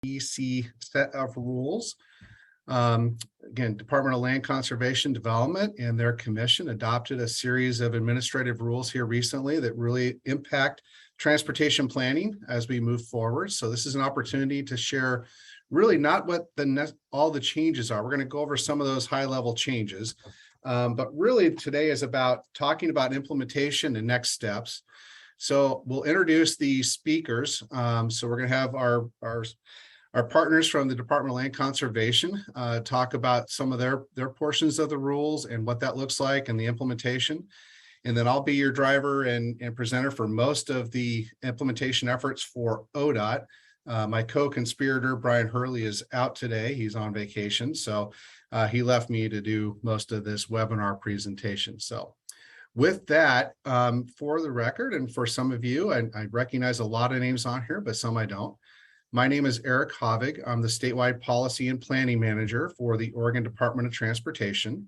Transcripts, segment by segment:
DEC set of rules. Again, Department of Land Conservation Development and their commission adopted a series of administrative rules here recently that really impact transportation planning as we move forward. So this is an opportunity to share really not what all the changes are. We're going to go over some of those high-level changes, but really today is about talking about implementation and next steps. So we'll introduce the speakers. So we're going to have our partners from the Department of Land Conservation talk about some of their portions of the rules and what that looks like and the implementation. And then I'll be your driver and presenter for most of the implementation efforts for ODOT. My co-conspirator, Brian Hurley, is out today. He's on vacation. So he left me to do most of this webinar presentation. So with that, for the record, and for some of you, I recognize a lot of names on here, but some I don't. My name is Eric Havig. I'm the statewide policy and planning manager for the Oregon Department of Transportation.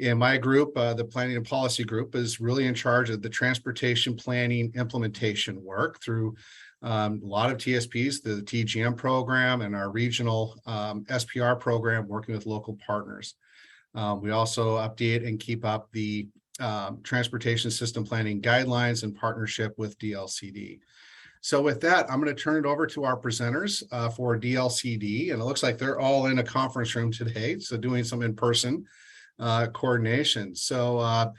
And my group, the planning and policy group, is really in charge of the transportation planning implementation work through a lot of TSPs, the TGM program and our regional SPR program, working with local partners. We also update and keep up the transportation system planning guidelines in partnership with DLCD. So with that, I'm going to turn it over to our presenters for DLCD, and it looks like they're all in a conference room today, so doing some in-person coordination. So I'm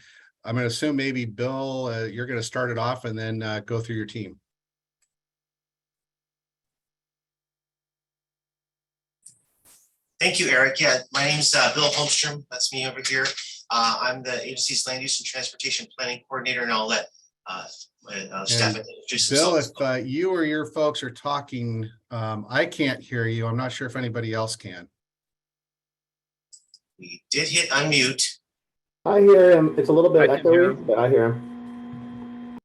going to assume maybe Bill, you're going to start it off and then go through your team. Thank you, Eric. Yeah, my name is Bill Holmstrom. That's me over here. I'm the agency's land use and transportation planning coordinator, and I'll let Stefan introduce Bill, himself. if you or your folks are talking, I can't hear you. I'm not sure if anybody else can. We did hit unmute. I hear him. It's a little bit echoey, but I hear him.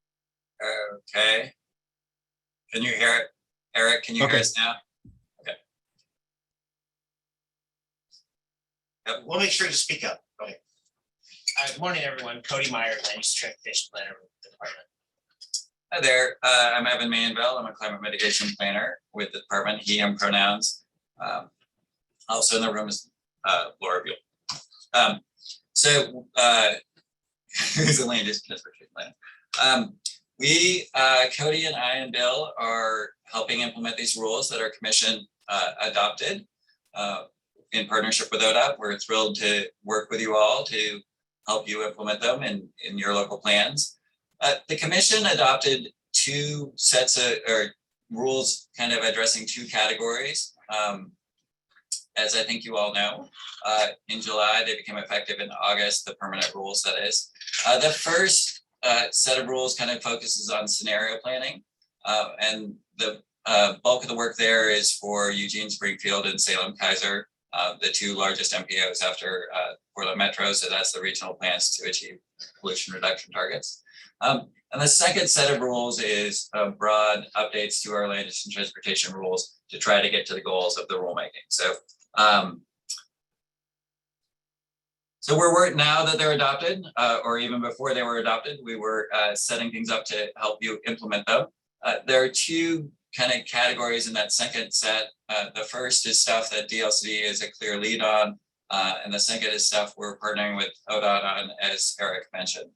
Okay. Can you hear it? Eric, can you hear us now? Okay. Yep. We'll make sure to speak up. Go ahead. Good morning, everyone. Cody Meyer, land use transportation planner with the department. Hi there. I'm Evan Manville. I'm a climate mitigation planner with the department, he, him pronouns. Also in the room is Laura Buell. Who's a land use transportation planner. Cody and I and Bill are helping implement these rules that our commission adopted in partnership with ODOT. We're thrilled to work with you all to help you implement them in your local plans. The commission adopted two sets of rules kind of addressing two categories. As I think you all know, in July, they became effective. In August, the permanent rules, that is. The first set of rules kind of focuses on scenario planning, and the bulk of the work there is for Eugene, Springfield, and Salem-Keizer, the two largest MPOs after Portland Metro. So that's the regional plans to achieve pollution reduction targets. And the second set of rules is broad updates to our land use and transportation rules to try to get to the goals of the rulemaking. So we're now that they're adopted, or even before they were adopted, we were setting things up to help you implement them. There are two kind of categories in that second set. The first is stuff that DLCD is a clear lead on, and the second is stuff we're partnering with ODOT on, as Eric mentioned.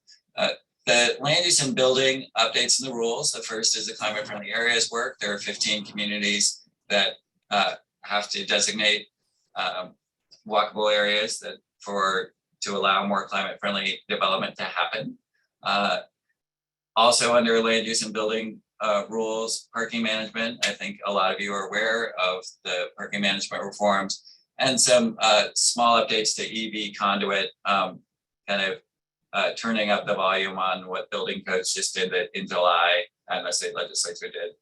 The land use and building updates in the rules. The first is the climate friendly areas work. There are 15 communities that have to designate walkable areas to allow more climate friendly development to happen. Also under land use and building rules, parking management. I think a lot of you are aware of the parking management reforms and some small updates to EV conduit, turning up the volume on what building codes just did that in July, and the state legislature did,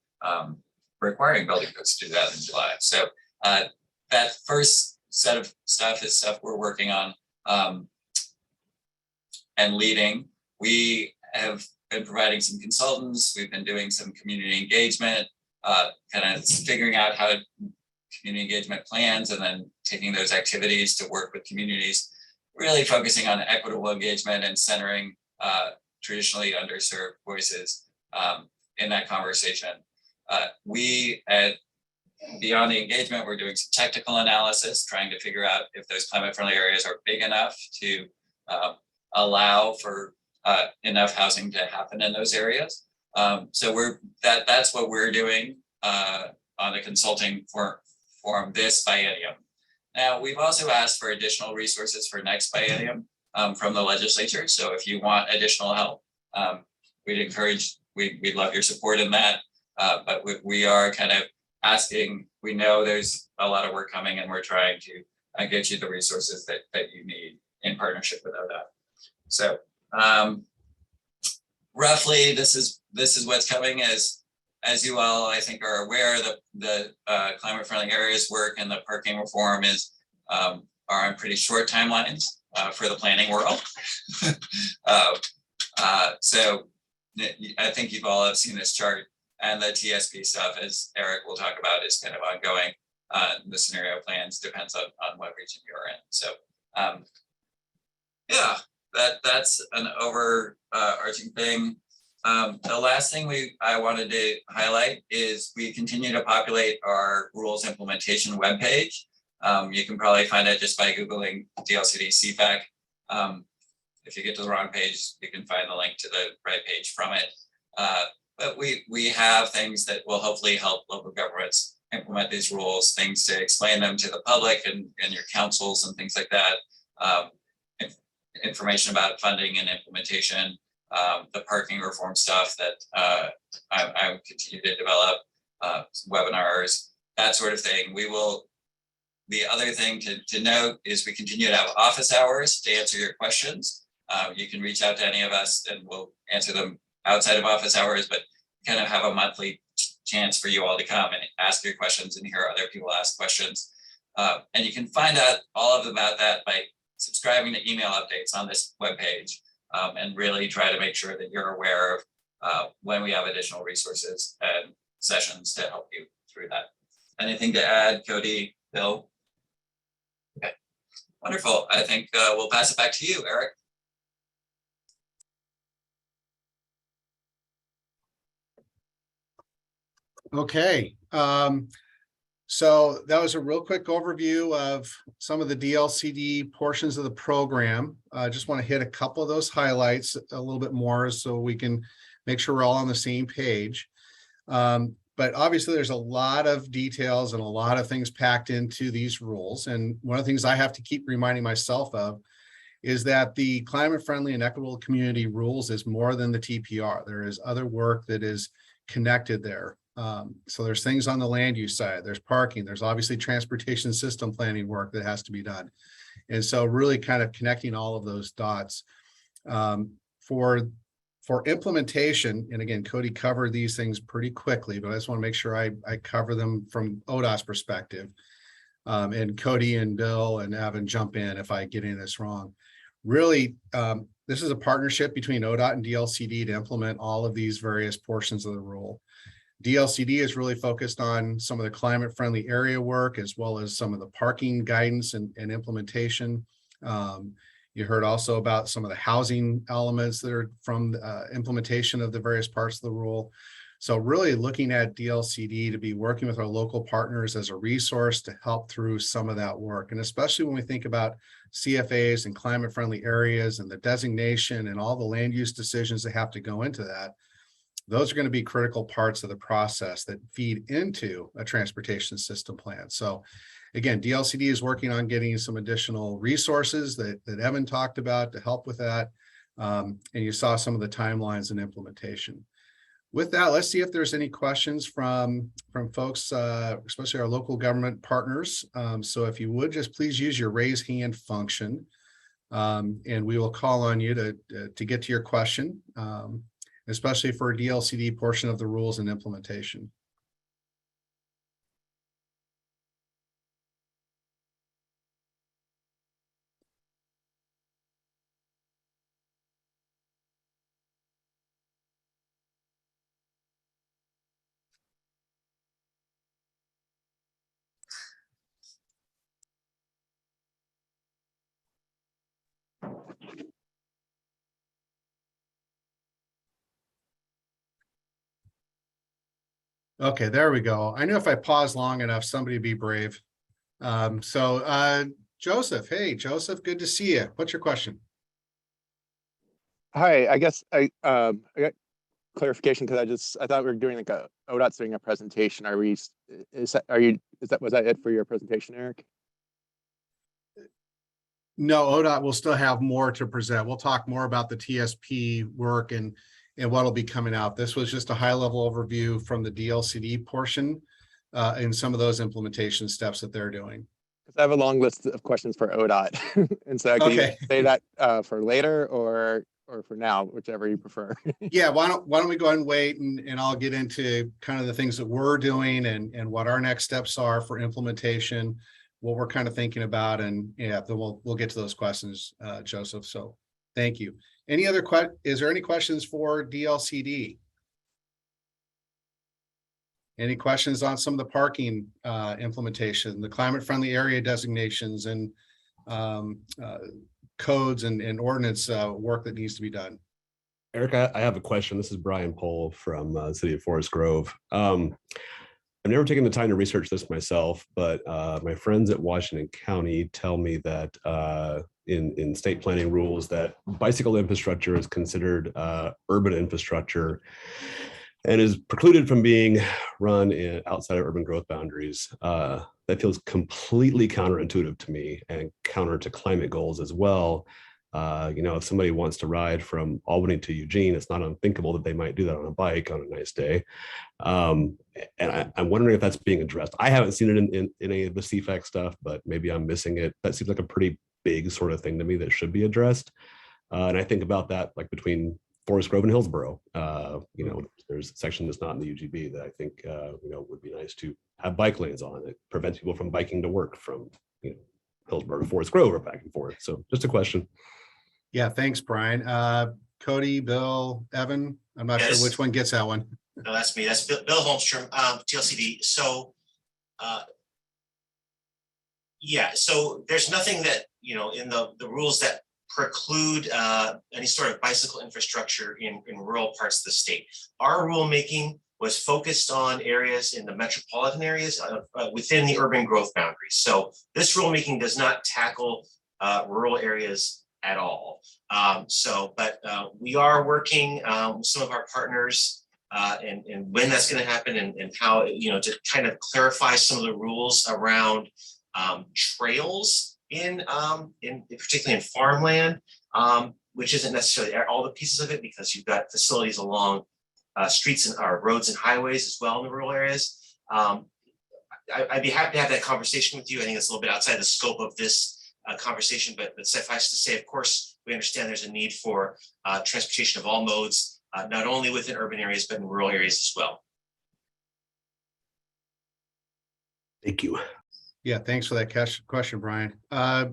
requiring building codes to do that in July. So that first set of stuff is stuff we're working on and leading. We have been providing some consultants. We've been doing some community engagement, kind of figuring out how community engagement plans and then taking those activities to work with communities, really focusing on equitable engagement and centering traditionally underserved voices in that conversation. We at beyond the engagement, we're doing some technical analysis, trying to figure out if those climate-friendly areas are big enough to allow for enough housing to happen in those areas. So that's what we're doing on the consulting forum this biennium. Now, we've also asked for additional resources for next biennium from the legislature. So if you want additional help, we'd love your support in that. But we are kind of asking, we know there's a lot of work coming and we're trying to get you the resources that you need in partnership with ODOT. So roughly, this is what's coming. As you all, I think, are aware, the climate friendly areas work and the parking reform are on pretty short timelines for the planning world. So I think you've all have seen this chart, and the TSP stuff, as Eric will talk about, is kind of ongoing. The scenario plans depends on what region you're in. So yeah, that's an overarching thing. The last thing I wanted to highlight is we continue to populate our rules implementation webpage. You can probably find it just by Googling DLCD CFAC. If you get to the wrong page, you can find the link to the right page from it. But we have things that will hopefully help local governments implement these rules, things to explain them to the public and your councils and things like that. Information about funding and implementation, the parking reform stuff that I would continue to develop, webinars, that sort of thing. The other thing to note is we continue to have office hours to answer your questions. You can reach out to any of us and we'll answer them outside of office hours, but kind of have a monthly chance for you all to come and ask your questions and hear other people ask questions. And you can find out all about that by subscribing to email updates on this webpage, and really try to make sure that you're aware of when we have additional resources and sessions to help you through that. Anything to add, Cody, Bill? Okay, wonderful. I think we'll pass it back to you, Eric. Okay, so that was a real quick overview of some of the DLCD portions of the program. I just want to hit a couple of those highlights a little bit more so we can make sure we're all on the same page. But obviously there's a lot of details and a lot of things packed into these rules. And one of the things I have to keep reminding myself of is that the climate friendly and equitable community rules is more than the TPR. There is other work that is connected there. So there's things on the land use side, there's parking, there's obviously transportation system planning work that has to be done. And so really kind of connecting all of those dots. For implementation, and again, Cody covered these things pretty quickly, but I just want to make sure I cover them from ODOT's perspective. And Cody and Bill and Evan jump in if I get any of this wrong. Really, this is a partnership between ODOT and DLCD to implement all of these various portions of the rule. DLCD is really focused on some of the climate friendly area work, as well as some of the parking guidance and implementation. You heard also about some of the housing elements that are from implementation of the various parts of the rule. So really looking at DLCD to be working with our local partners as a resource to help through some of that work. And especially when we think about CFAs and climate friendly areas and the designation and all the land use decisions that have to go into that, those are going to be critical parts of the process that feed into a transportation system plan. So again, DLCD is working on getting some additional resources that Evan talked about to help with that. And you saw some of the timelines and implementation. With that, let's see if there's any questions from folks, especially our local government partners. So if you would just please use your raise hand function, and we will call on you to get to your question. Especially for a DLCD portion of the rules and implementation. Okay, there we go. I knew if I paused long enough, somebody would be brave. Joseph, hey, Joseph, good to see you. What's your question? Hi, I guess I got clarification because I thought we were doing like a ODOT's doing a presentation. Was that it for your presentation, Eric? No, ODOT will still have more to present. We'll talk more about the TSP work and what'll be coming out. This was just a high level overview from the DLCD portion and some of those implementation steps that they're doing. Because I have a long list of questions for ODOT, and so I could either Okay. say that for later or for now, whichever you prefer. Yeah, why don't we go ahead and wait and I'll get into kind of the things that we're doing and what our next steps are for implementation, what we're kind of thinking about, and yeah, then we'll get to those questions, Joseph. So thank you. Is there any questions for DLCD? Any questions on some of the parking implementation, the climate friendly area designations and codes and ordinance work that needs to be done? Eric, I have a question. This is Brian Pohl from the city of Forest Grove. I've never taken the time to research this myself, but my friends at Washington County tell me that in state planning rules that bicycle infrastructure is considered urban infrastructure and is precluded from being run outside of urban growth boundaries. That feels completely counterintuitive to me and counter to climate goals as well. If somebody wants to ride from Albany to Eugene, it's not unthinkable that they might do that on a bike on a nice day. And I'm wondering if that's being addressed. I haven't seen it in any of the CFAC stuff, but maybe I'm missing it. That seems like a pretty big sort of thing to me that should be addressed. And I think about that like between Forest Grove and Hillsborough. There's a section that's not in the UGB that I think would be nice to have bike lanes on. It prevents people from biking to work from Hillsborough to Forest Grove or back and forth. So just a question. Yeah, thanks, Brian. Cody, Bill, Evan, I'm not sure Yes. which one gets that one. No, that's me. That's Bill Holmstrom, TLCD. So, yeah, so there's nothing that, in the rules that preclude any sort of bicycle infrastructure in rural parts of the state. Our rulemaking was focused on areas in the metropolitan areas within the urban growth boundaries. So this rulemaking does not tackle rural areas at all. But we are working with some of our partners and when that's going to happen and how, to kind of clarify some of the rules around trails in particularly in farmland, which isn't necessarily all the pieces of it because you've got facilities along streets and roads and highways as well in the rural areas. I'd be happy to have that conversation with you. I think it's a little bit outside the scope of this conversation, but suffice to say, of course, we understand there's a need for transportation of all modes, not only within urban areas, but in rural areas as well. Thank you. Yeah, thanks for that question, Brian.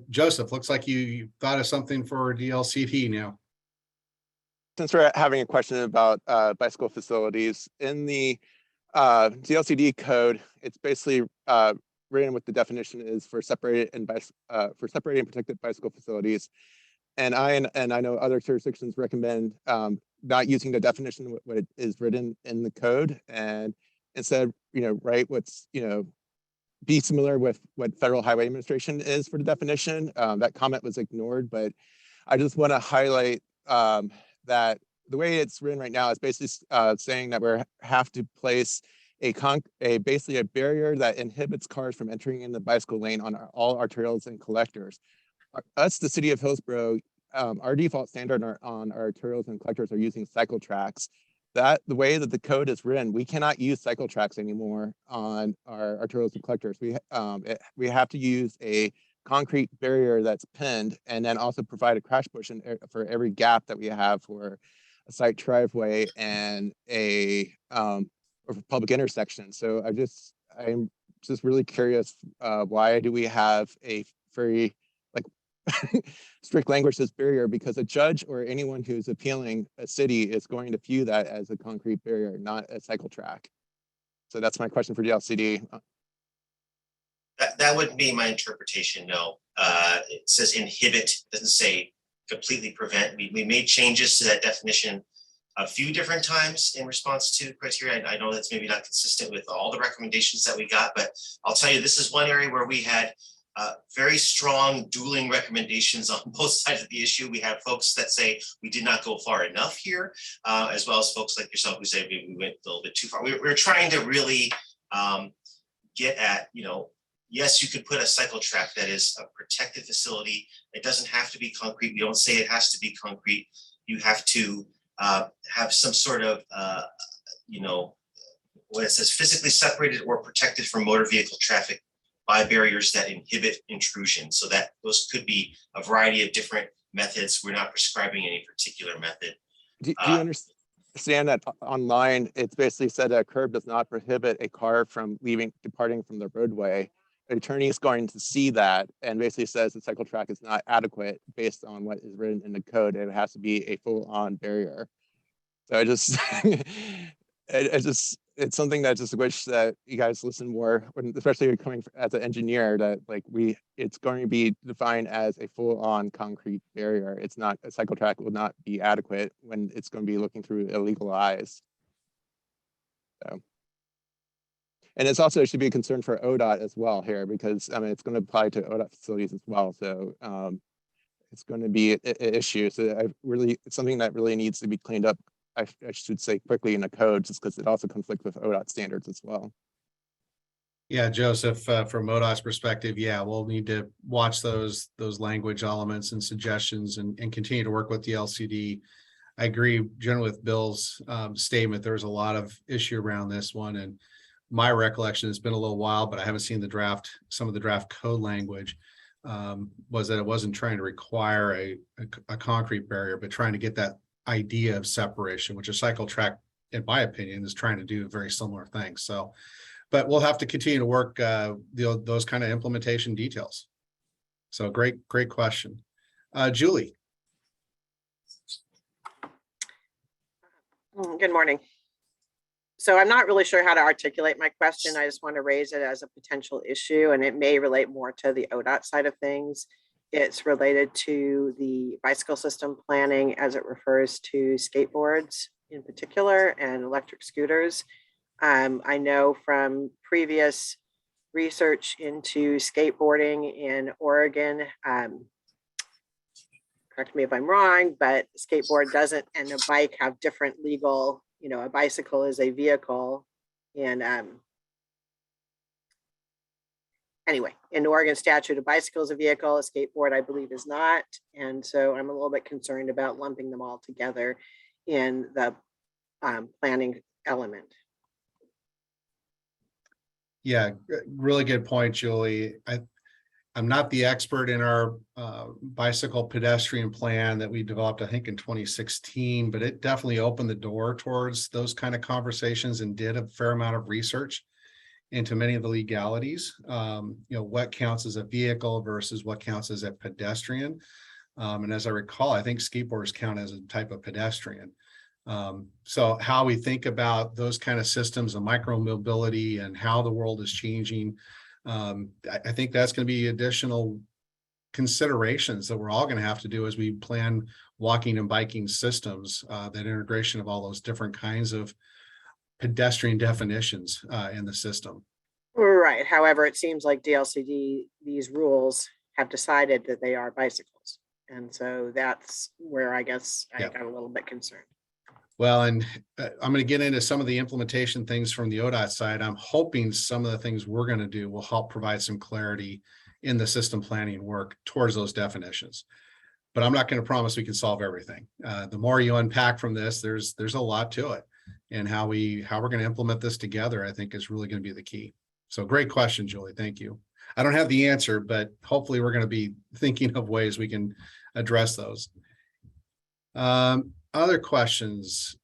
Joseph, looks like you thought of something for DLCT now. Since we're having a question about bicycle facilities, in the DLCD code, it's basically written what the definition is for separated and protected bicycle facilities. And I know other jurisdictions recommend not using the definition what it is written in the code, and instead, write what's be similar with what Federal Highway Administration is for the definition. That comment was ignored, but I just want to highlight that the way it's written right now is basically saying that we have to place basically a barrier that inhibits cars from entering in the bicycle lane on all arterials and collectors. Us, the city of Hillsborough, our default standard on our arterials and collectors are using cycle tracks. The way that the code is written, we cannot use cycle tracks anymore on our arterials and collectors. We have to use a concrete barrier that's pinned, and then also provide a crash cushion for every gap that we have for a site driveway and a public intersection. So I'm just really curious, why do we have a very strict language this barrier? Because a judge or anyone who's appealing a city is going to view that as a concrete barrier, not a cycle track. So that's my question for DLCD. That wouldn't be my interpretation, no. It says inhibit, doesn't say completely prevent. We made changes to that definition a few different times in response to criteria. I know that's maybe not consistent with all the recommendations that we got, but I'll tell you, this is one area where we had very strong dueling recommendations on both sides of the issue. We have folks that say we did not go far enough here, as well as folks like yourself who say we went a little bit too far. We're trying to really get at, yes, you could put a cycle track that is a protected facility. It doesn't have to be concrete. We don't say it has to be concrete. You have to have some sort of, when it says physically separated or protected from motor vehicle traffic by barriers that inhibit intrusion. So that those could be a variety of different methods. We're not prescribing any particular method. Do you understand that online, it's basically said that a curb does not prohibit a car from departing from the roadway. An attorney is going to see that and basically says the cycle track is not adequate based on what is written in the code. And it has to be a full-on barrier. So it's something that I just wish that you guys listen more, especially coming as an engineer, that it's going to be defined as a full-on concrete barrier. It's not, a cycle track will not be adequate when it's going to be looking through illegal eyes. So, and it's also, it should be a concern for ODOT as well here, because it's going to apply to ODOT facilities as well. So it's going to be an issue. So it's something that really needs to be cleaned up, I should say, quickly in the code, just because it also conflicts with ODOT standards as well. Yeah, Joseph, from MoDOT's perspective, yeah, we'll need to watch those language elements and suggestions and continue to work with the LCD. I agree generally with Bill's statement. There's a lot of issue around this one, and my recollection, it's been a little while, but I haven't seen some of the draft code language, was that it wasn't trying to require a concrete barrier, but trying to get that idea of separation, which a cycle track, in my opinion, is trying to do very similar things. So, but we'll have to continue to work those kind of implementation details. So great question. Julie. Good morning. So I'm not really sure how to articulate my question. I just want to raise it as a potential issue, and it may relate more to the ODOT side of things. It's related to the bicycle system planning as it refers to skateboards in particular and electric scooters. I know from previous research into skateboarding in Oregon, correct me if I'm wrong, but skateboard doesn't and a bike have different legal, a bicycle is a vehicle. And anyway, in the Oregon statute, a bicycle is a vehicle, a skateboard, I believe, is not. And so I'm a little bit concerned about lumping them all together in the planning element. Yeah, really good point, Julie. I'm not the expert in our bicycle pedestrian plan that we developed, I think in 2016, but it definitely opened the door towards those kind of conversations and did a fair amount of research into many of the legalities, what counts as a vehicle versus what counts as a pedestrian. And as I recall, I think skateboarders count as a type of pedestrian. So how we think about those kind of systems of micro mobility and how the world is changing, I think that's going to be additional considerations that we're all going to have to do as we plan walking and biking systems, that integration of all those different kinds of pedestrian definitions in the system. Right. However, it seems like DLCD, these rules have decided that they are bicycles. And so that's where I guess I got a little bit concerned. Well, and I'm going to get into some of the implementation things from the ODOT side. I'm hoping some of the things we're going to do will help provide some clarity in the system planning work towards those definitions. But I'm not going to promise we can solve everything. The more you unpack from this, there's a lot to it, and how we're going to implement this together, I think, is really going to be the key. So great question, Julie. Thank you. I don't have the answer, but hopefully we're going to be thinking of ways we can address those. Other questions?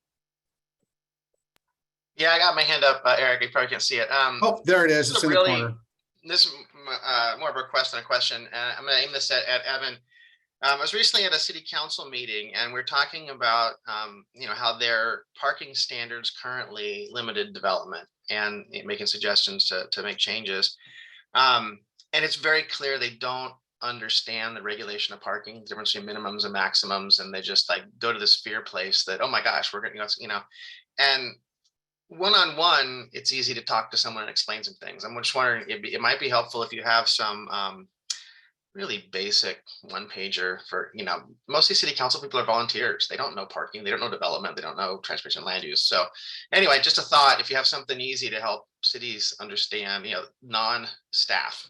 Yeah, I got my hand up, Eric. You probably can't see it. Oh, there it is. It's in the corner. This is more of a request than a question. I'm going to aim this at Evan. I was recently at a city council meeting, and we're talking about how their parking standards currently limited development, and making suggestions to make changes. And it's very clear they don't understand the regulation of parking, the difference between minimums and maximums, and they just like go to this fear place that, oh my gosh, we're gonna, and one-on-one, it's easy to talk to someone and explain some things. I'm just wondering, it might be helpful if you have some really basic one pager for, mostly city council people are volunteers. They don't know parking, they don't know development, they don't know transportation land use. So anyway, just a thought, if you have something easy to help cities understand, non-staff,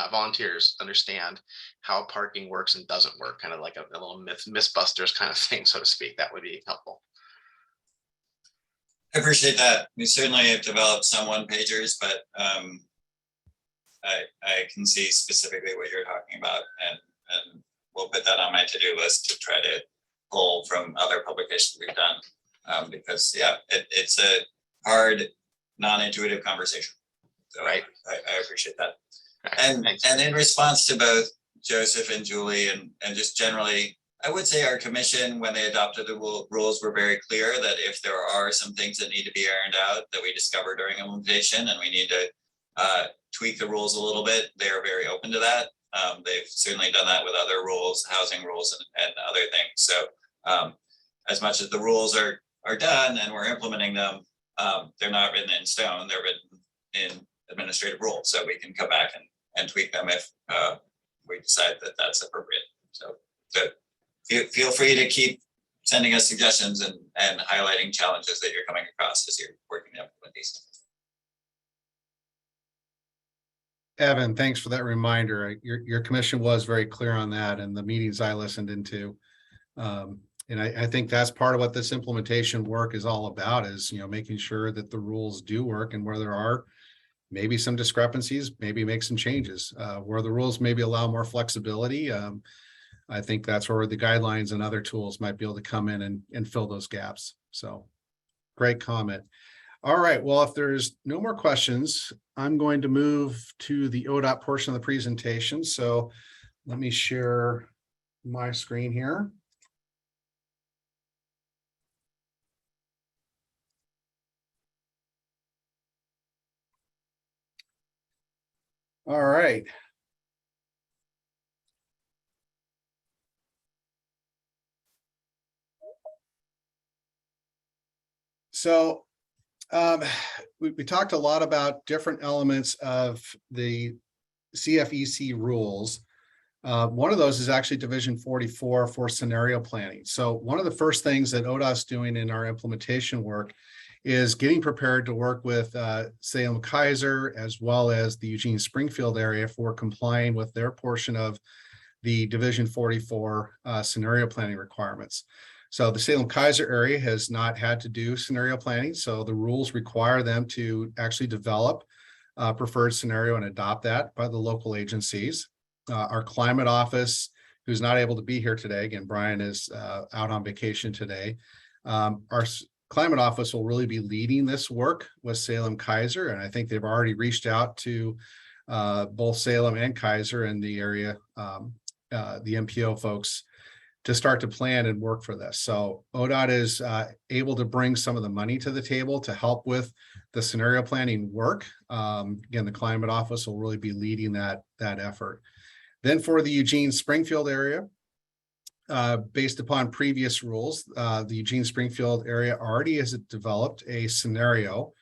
volunteers understand how parking works and doesn't work, kind of like a little mythbusters kind of thing, so to speak, that would be helpful. I appreciate that. We certainly have developed some one pagers, but I can see specifically what you're talking about, and we'll put that on my to-do list to try to pull from other publications we've done, because it's a hard, non-intuitive conversation. So right. I appreciate that. Right. And in response to both Joseph and Julie, and just generally, I would say our commission, when they adopted the rules, were very clear that if there are some things that need to be ironed out that we discover during implementation and we need to tweak the rules a little bit, they are very open to that. They've certainly done that with other rules, housing rules and other things. So as much as the rules are done and we're implementing them, they're not written in stone, they're written in administrative rules. So we can come back and tweak them if we decide that that's appropriate. So feel free to keep sending us suggestions and highlighting challenges that you're coming across as you're working to implement these. Evan, thanks for that reminder. Your commission was very clear on that, and the meetings I listened into. And I think that's part of what this implementation work is all about, is making sure that the rules do work, and where there are maybe some discrepancies, maybe make some changes. Where the rules maybe allow more flexibility, I think that's where the guidelines and other tools might be able to come in and fill those gaps. So great comment. All right, well, if there's no more questions, I'm going to move to the ODOT portion of the presentation. So let me share my screen here. All right. So we talked a lot about different elements of the CFEC rules. One of those is actually Division 44 for scenario planning. So one of the first things that ODOT's doing in our implementation work is getting prepared to work with Salem Kaiser as well as the Eugene Springfield area for complying with their portion of the Division 44 scenario planning requirements. So the Salem Kaiser area has not had to do scenario planning. So the rules require them to actually develop a preferred scenario and adopt that by the local agencies. Our climate office, who's not able to be here today, again, Brian is out on vacation today. Our climate office will really be leading this work with Salem Kaiser. And I think they've already reached out to both Salem and Kaiser in the area, the MPO folks, to start to plan and work for this. So ODOT is able to bring some of the money to the table to help with the scenario planning work. Again, the climate office will really be leading that effort. Then for the Eugene Springfield area, based upon previous rules, the Eugene Springfield area already has developed a scenario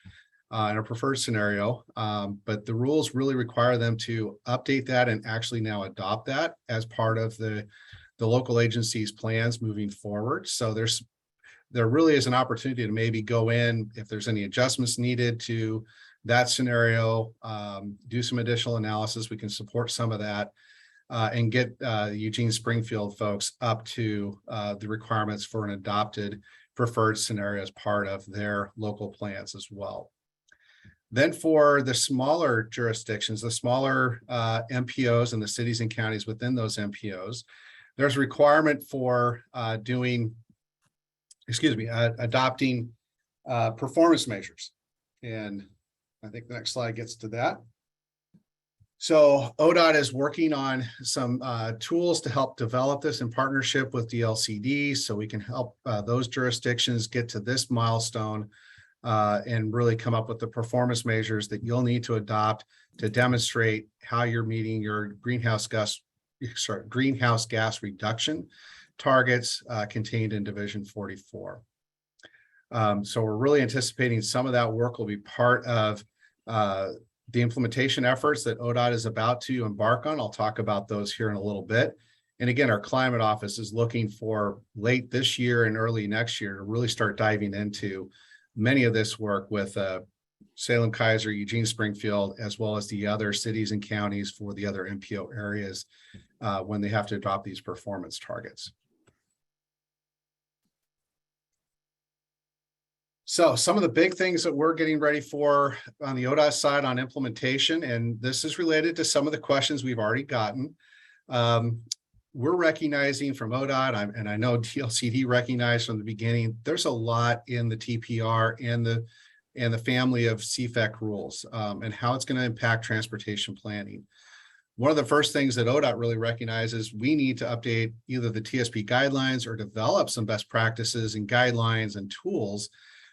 and a preferred scenario, but the rules really require them to update that and actually now adopt that as part of the local agency's plans moving forward. So there really is an opportunity to maybe go in, if there's any adjustments needed to that scenario, do some additional analysis. We can support some of that and get Eugene Springfield folks up to the requirements for an adopted preferred scenario as part of their local plans as well. Then for the smaller jurisdictions, the smaller MPOs and the cities and counties within those MPOs, there's a requirement for adopting performance measures. And I think the next slide gets to that. So ODOT is working on some tools to help develop this in partnership with DLCD, so we can help those jurisdictions get to this milestone and really come up with the performance measures that you'll need to adopt to demonstrate how you're meeting your greenhouse gas greenhouse gas reduction targets contained in Division 44. So we're really anticipating some of that work will be part of the implementation efforts that ODOT is about to embark on. I'll talk about those here in a little bit. And again, our climate office is looking for late this year and early next year to really start diving into many of this work with Salem, Kaiser, Eugene, Springfield, as well as the other cities and counties for the other MPO areas when they have to adopt these performance targets. So some of the big things that we're getting ready for on the ODOT side on implementation, and this is related to some of the questions we've already gotten. We're recognizing from ODOT, and I know DLCD recognized from the beginning, there's a lot in the TPR and the family of CFEC rules and how it's going to impact transportation planning. One of the first things that ODOT really recognizes, we need to update either the TSP guidelines or develop some best practices and guidelines and tools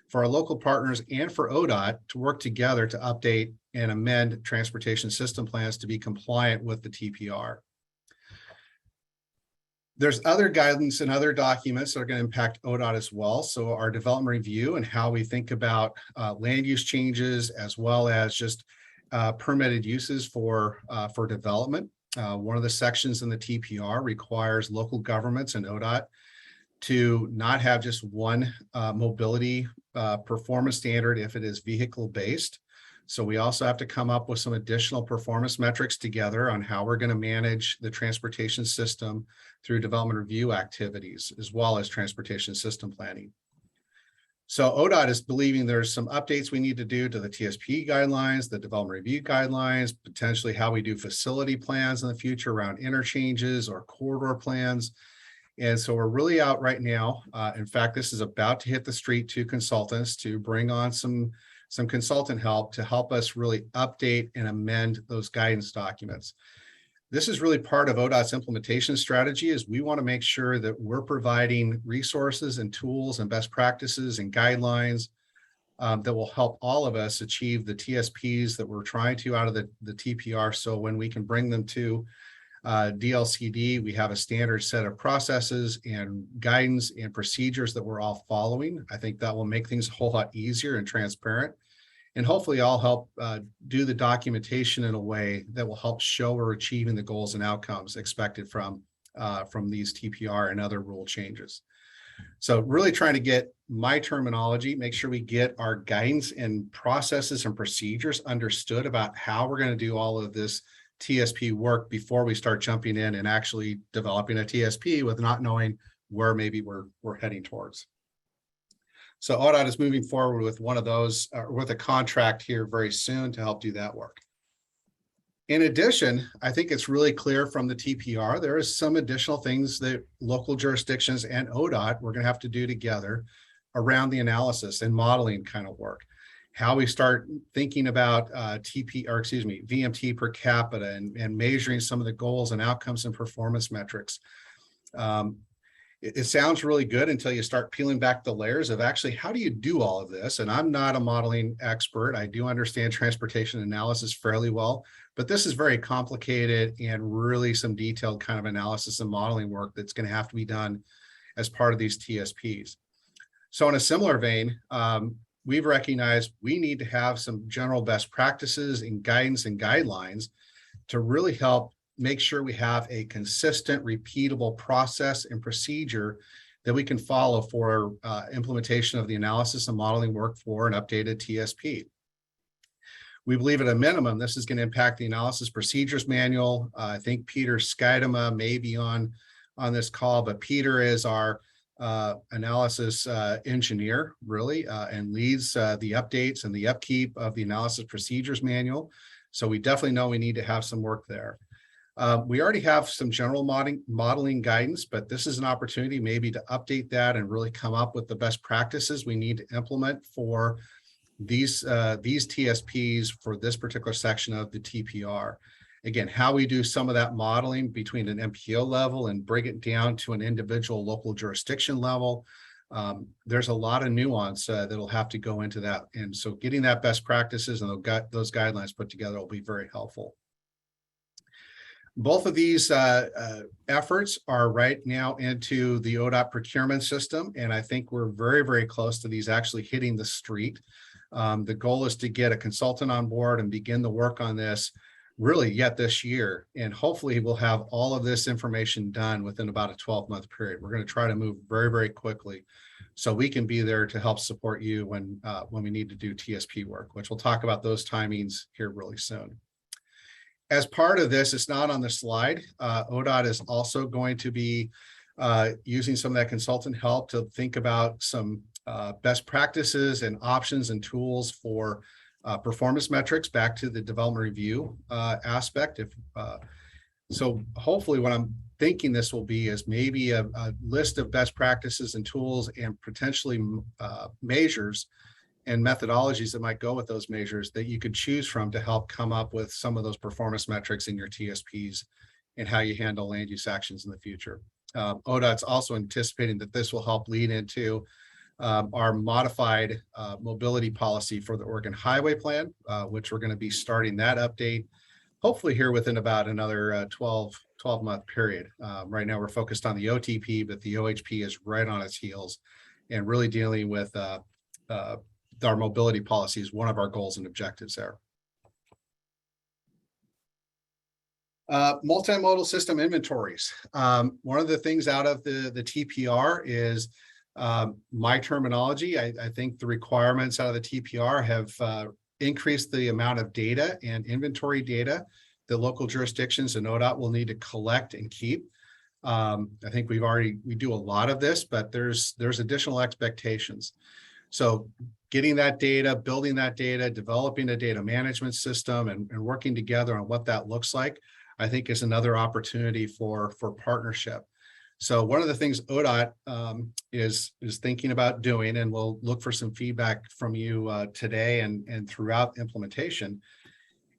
for our local partners and for ODOT to work together to update and amend transportation system plans to be compliant with the TPR. There's other guidance and other documents that are going to impact ODOT as well. So our development review and how we think about land use changes, as well as just permitted uses for development. One of the sections in the TPR requires local governments and ODOT to not have just one mobility performance standard if it is vehicle based. So we also have to come up with some additional performance metrics together on how we're going to manage the transportation system through development review activities, as well as transportation system planning. So ODOT is believing there's some updates we need to do to the TSP guidelines, the development review guidelines, potentially how we do facility plans in the future around interchanges or corridor plans. And so we're really out right now. In fact, this is about to hit the street to consultants to bring on some consultant help to help us really update and amend those guidance documents. This is really part of ODOT's implementation strategy, is we want to make sure that we're providing resources and tools and best practices and guidelines that will help all of us achieve the TSPs that we're trying to out of the TPR. So when we can bring them to DLCD, we have a standard set of processes and guidance and procedures that we're all following. I think that will make things a whole lot easier and transparent. And hopefully I'll help do the documentation in a way that will help show we're achieving the goals and outcomes expected from these TPR and other rule changes. So really trying to get my terminology, make sure we get our guidance and processes and procedures understood about how we're going to do all of this TSP work before we start jumping in and actually developing a TSP with not knowing where maybe we're heading towards. So ODOT is moving forward with one of those, with a contract here very soon to help do that work. In addition, I think it's really clear from the TPR, there is some additional things that local jurisdictions and ODOT we're going to have to do together around the analysis and modeling kind of work. How we start thinking about VMT per capita and measuring some of the goals and outcomes and performance metrics. It sounds really good until you start peeling back the layers of actually how do you do all of this? And I'm not a modeling expert. I do understand transportation analysis fairly well, but this is very complicated and really some detailed kind of analysis and modeling work that's going to have to be done as part of these TSPs. So in a similar vein, we've recognized we need to have some general best practices and guidance and guidelines to really help make sure we have a consistent, repeatable process and procedure that we can follow for implementation of the analysis and modeling work for an updated TSP. We believe at a minimum, this is going to impact the analysis procedures manual. I think Peter Skidema may be on this call, but Peter is our analysis engineer, really, and leads the updates and the upkeep of the analysis procedures manual. So we definitely know we need to have some work there. We already have some general modeling guidance, but this is an opportunity maybe to update that and really come up with the best practices we need to implement for these TSPs for this particular section of the TPR. Again, how we do some of that modeling between an MPO level and bring it down to an individual local jurisdiction level. There's a lot of nuance that'll have to go into that. And so getting that best practices and those guidelines put together will be very helpful. Both of these efforts are right now into the ODOT procurement system, and I think we're very, very close to these actually hitting the street. The goal is to get a consultant on board and begin the work on this really yet this year. And hopefully we'll have all of this information done within about a 12-month period. We're going to try to move very, very quickly so we can be there to help support you when we need to do TSP work, which we'll talk about those timings here really soon. As part of this, it's not on the slide. ODOT is also going to be using some of that consultant help to think about some best practices and options and tools for performance metrics back to the development review aspect. So hopefully what I'm thinking this will be is maybe a list of best practices and tools and potentially measures and methodologies that might go with those measures that you could choose from to help come up with some of those performance metrics in your TSPs and how you handle land use actions in the future. ODOT's also anticipating that this will help lead into our modified mobility policy for the Oregon Highway Plan, which we're going to be starting that update hopefully here within about another 12-month period. Right now we're focused on the OTP, but the OHP is right on its heels and really dealing with our mobility policy is one of our goals and objectives there. Multimodal system inventories. One of the things out of the TPR is my terminology. I think the requirements out of the TPR have increased the amount of data and inventory data that local jurisdictions and ODOT will need to collect and keep. I think we do a lot of this, but there's additional expectations. So getting that data, building that data, developing a data management system and working together on what that looks like, I think is another opportunity for partnership. So one of the things ODOT is thinking about doing, and we'll look for some feedback from you today and throughout implementation,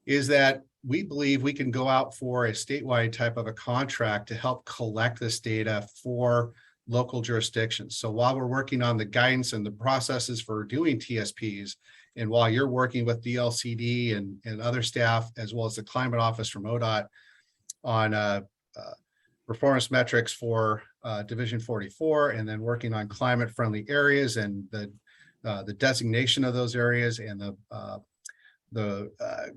is that we believe we can go out for a statewide type of a contract to help collect this data for local jurisdictions. So while we're working on the guidance and the processes for doing TSPs, and while you're working with DLCD and other staff, as well as the climate office from ODOT on performance metrics for Division 44, and then working on climate friendly areas and the designation of those areas and the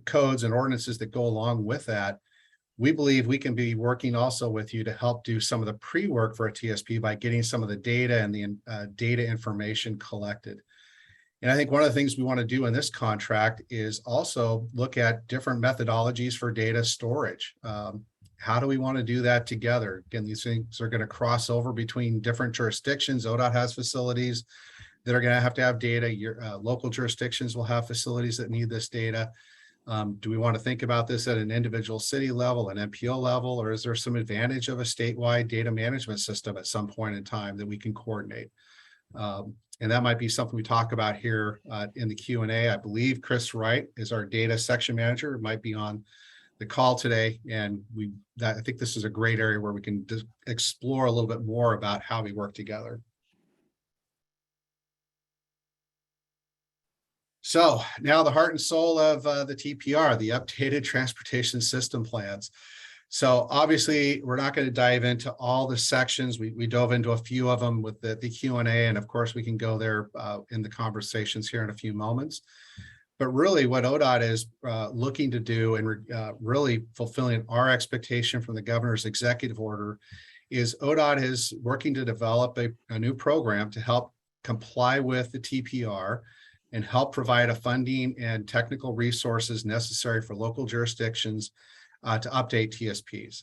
codes and ordinances that go along with that, we believe we can be working also with you to help do some of the pre-work for a TSP by getting some of the data and the data information collected. And I think one of the things we want to do in this contract is also look at different methodologies for data storage. How do we want to do that together? Again, these things are going to cross over between different jurisdictions. ODOT has facilities that are going to have data. Your local jurisdictions will have facilities that need this data. Do we want to think about this at an individual city level, an MPO level, or is there some advantage of a statewide data management system at some point in time that we can coordinate? And that might be something we talk about here in the Q&A. I believe Chris Wright is our data section manager, might be on the call today. And I think this is a great area where we can explore a little bit more about how we work together. So now the heart and soul of the TPR, the updated transportation system plans. So obviously we're not going to dive into all the sections. We dove into a few of them with the Q&A, and of course we can go there in the conversations here in a few moments. But really what ODOT is looking to do and really fulfilling our expectation from the governor's executive order is ODOT is working to develop a new program to help comply with the TPR and help provide a funding and technical resources necessary for local jurisdictions to update TSPs.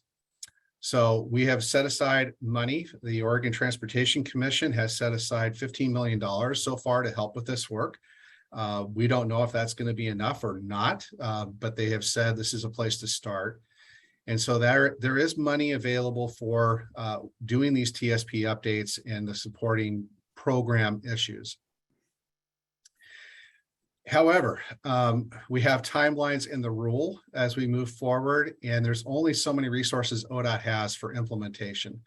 So we have set aside money. The Oregon Transportation Commission has set aside $15 million so far to help with this work. We don't know if that's going to be enough or not, but they have said this is a place to start. And so there is money available for doing these TSP updates and the supporting program issues. However, we have timelines in the rule as we move forward, and there's only so many resources ODOT has for implementation.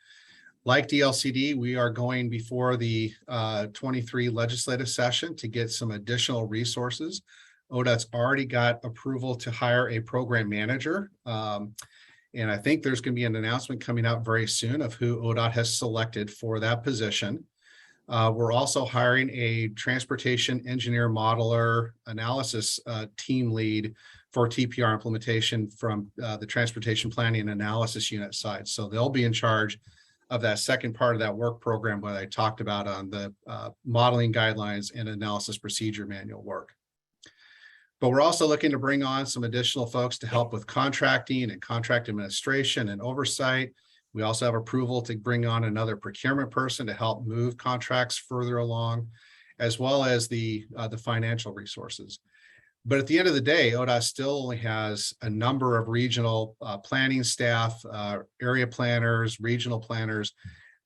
Like DLCD, we are going before the 23 legislative session to get some additional resources. ODOT's already got approval to hire a program manager, And I think there's going to be an announcement coming out very soon of who ODOT has selected for that position. We're also hiring a transportation engineer modeler analysis team lead for TPR implementation from the transportation planning and analysis unit side. So they'll be in charge of that second part of that work program that I talked about on the modeling guidelines and analysis procedure manual work. But we're also looking to bring on some additional folks to help with contracting and contract administration and oversight. We also have approval to bring on another procurement person to help move contracts further along, as well as the financial resources. But at the end of the day, ODOT still only has a number of regional planning staff, area planners, regional planners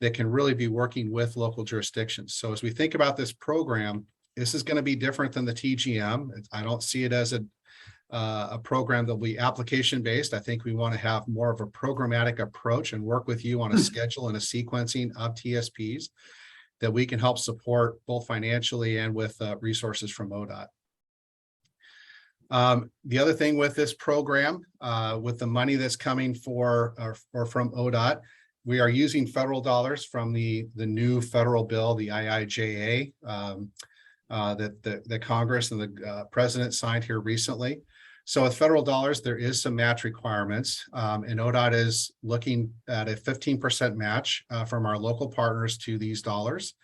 that can really be working with local jurisdictions. So as we think about this program, this is going to be different than the TGM. I don't see it as a program that will be application based. I think we want to have more of a programmatic approach and work with you on a schedule and a sequencing of TSPs that we can help support both financially and with resources from ODOT. The other thing with this program, with the money that's coming for or from ODOT, we are using federal dollars from the new federal bill, the IIJA, that the Congress and the president signed here recently. So with federal dollars, there is some match requirements, and ODOT is looking at a 15% match from our local partners to these dollars.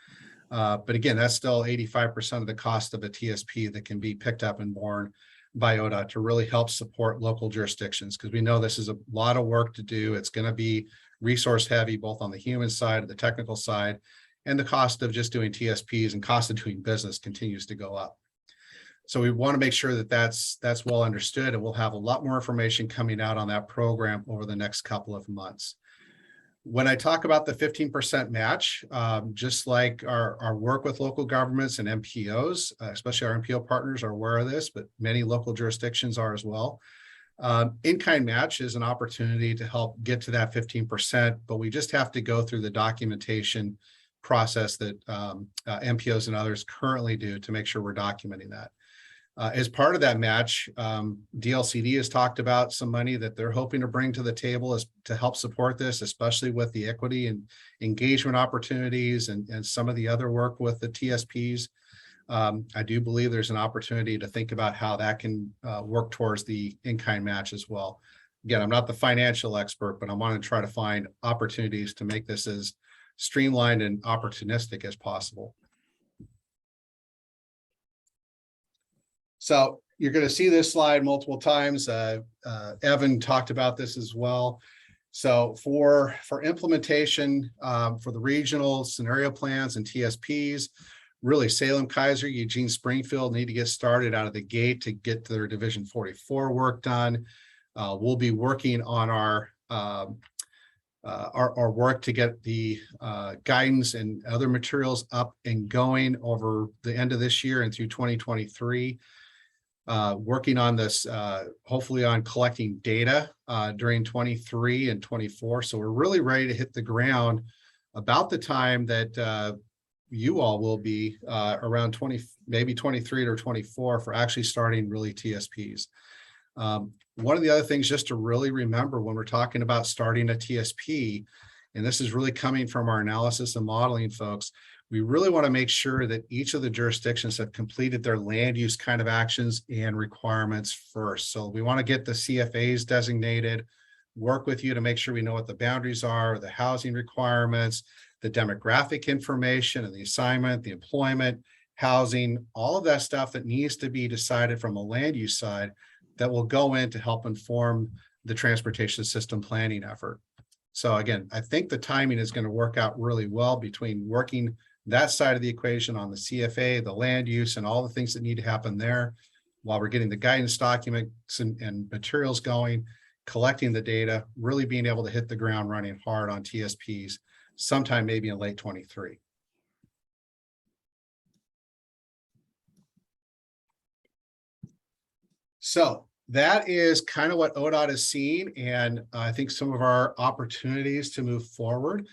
But again, that's still 85% of the cost of a TSP that can be picked up and borne by ODOT to really help support local jurisdictions, because we know this is a lot of work to do. It's going to be resource heavy, both on the human side and the technical side, and the cost of just doing TSPs and cost of doing business continues to go up. So we want to make sure that that's well understood, and we'll have a lot more information coming out on that program over the next couple of months. When I talk about the 15% match, just like our work with local governments and MPOs, especially our MPO partners are aware of this, but many local jurisdictions are as well. In-kind match is an opportunity to help get to that 15%, but we just have to go through the documentation process that MPOs and others currently do to make sure we're documenting that. As part of that match, DLCD has talked about some money that they're hoping to bring to the table as to help support this, especially with the equity and engagement opportunities and some of the other work with the TSPs. I do believe there's an opportunity to think about how that can work towards the in-kind match as well. Again, I'm not the financial expert, but I want to try to find opportunities to make this as streamlined and opportunistic as possible. So you're going to see this slide multiple times. Evan talked about this as well. So for implementation for the regional scenario plans and TSPs, really Salem, Kaiser, Eugene, Springfield need to get started out of the gate to get their Division 44 work done. We'll be working on our work to get the guidance and other materials up and going over the end of this year and through 2023. Working on this, hopefully on collecting data during 23 and 24. So we're really ready to hit the ground about the time that you all will be around 20, maybe 23 or 24 for actually starting really TSPs. One of the other things just to really remember when we're talking about starting a TSP, and this is really coming from our analysis and modeling folks, we really want to make sure that each of the jurisdictions have completed their land use kind of actions and requirements first. So we want to get the CFAs designated, work with you to make sure we know what the boundaries are, the housing requirements, the demographic information and the assignment, the employment, housing, all of that stuff that needs to be decided from a land use side that will go in to help inform the transportation system planning effort. So again, I think the timing is going to work out really well between working that side of the equation on the CFA, the land use, and all the things that need to happen there while we're getting the guidance documents and materials going, collecting the data, really being able to hit the ground running hard on TSPs sometime maybe in late 23. So that is kind of what ODOT is seeing, and I think some of our opportunities to move forward.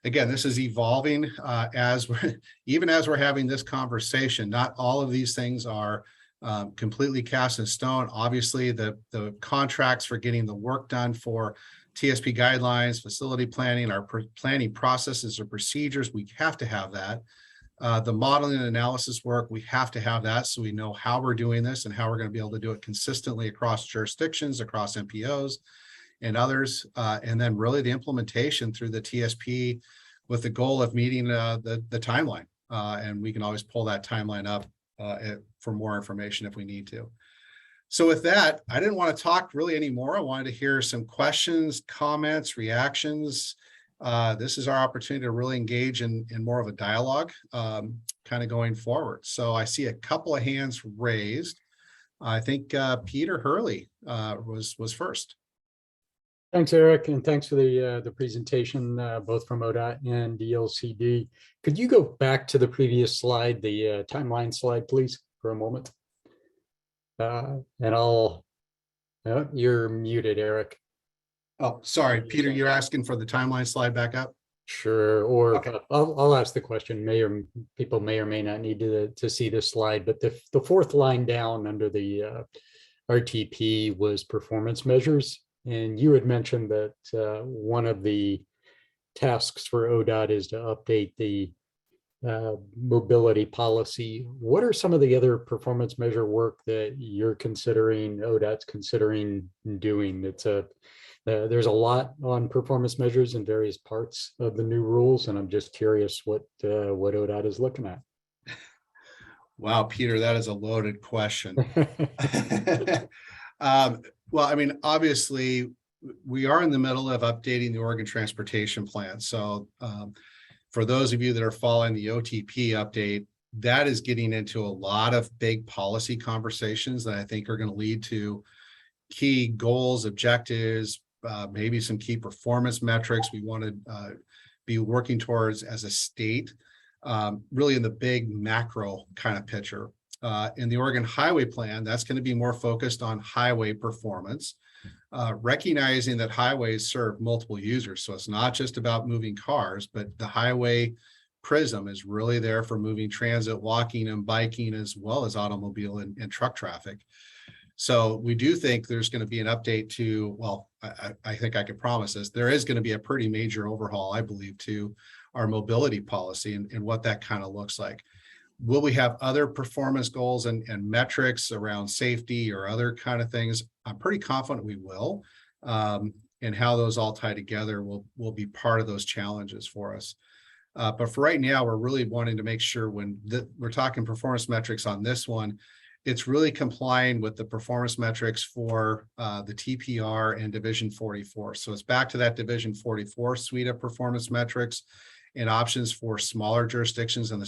Again, this is evolving even as we're having this conversation. Not all of these things are completely cast in stone. Obviously, the contracts for getting the work done for TSP guidelines, facility planning, our planning processes or procedures, we have to have that. The modeling and analysis work, we have to have that so we know how we're doing this and how we're going to be able to do it consistently across jurisdictions, across MPOs and others. And then really the implementation through the TSP with the goal of meeting the timeline. And we can always pull that timeline up for more information if we need to. So with that, I didn't want to talk really anymore. I wanted to hear some questions, comments, reactions. This is our opportunity to really engage in more of a dialogue kind of going forward. So I see a couple of hands raised. I think Peter Hurley was first. Thanks, Eric, and thanks for the presentation, both from ODOT and DLCD. Could you go back to the previous slide, the timeline slide, please, for a moment? And you're muted, Eric. Oh, sorry, Peter, you're asking for the timeline slide back up? Sure, or Okay. I'll ask the question. People may or may not need to see this slide, but the fourth line down under the RTP was performance measures. And you had mentioned that one of the tasks for ODOT is to update the mobility policy. What are some of the other performance measure work that you're considering, ODOT's considering doing? There's a lot on performance measures in various parts of the new rules, and I'm just curious what ODOT is looking at. Wow, Peter, that is a loaded question. Well, I mean, obviously, we are in the middle of updating the Oregon Transportation Plan. So for those of you that are following the OTP update, that is getting into a lot of big policy conversations that I think are going to lead to key goals, objectives, maybe some key performance metrics we want to be working towards as a state, really in the big macro kind of picture. In the Oregon Highway Plan, that's going to be more focused on highway performance, recognizing that highways serve multiple users. So it's not just about moving cars, but the highway prism is really there for moving transit, walking and biking, as well as automobile and truck traffic. So we do think there's going to be an update to, well, I think I could promise this, there is going to be a pretty major overhaul, I believe, to our mobility policy and what that kind of looks like. Will we have other performance goals and metrics around safety or other kind of things? I'm pretty confident we will. And how those all tie together will be part of those challenges for us. But for right now, we're really wanting to make sure when we're talking performance metrics on this one, it's really complying with the performance metrics for the TPR and Division 44. So it's back to that Division 44 suite of performance metrics and options for smaller jurisdictions and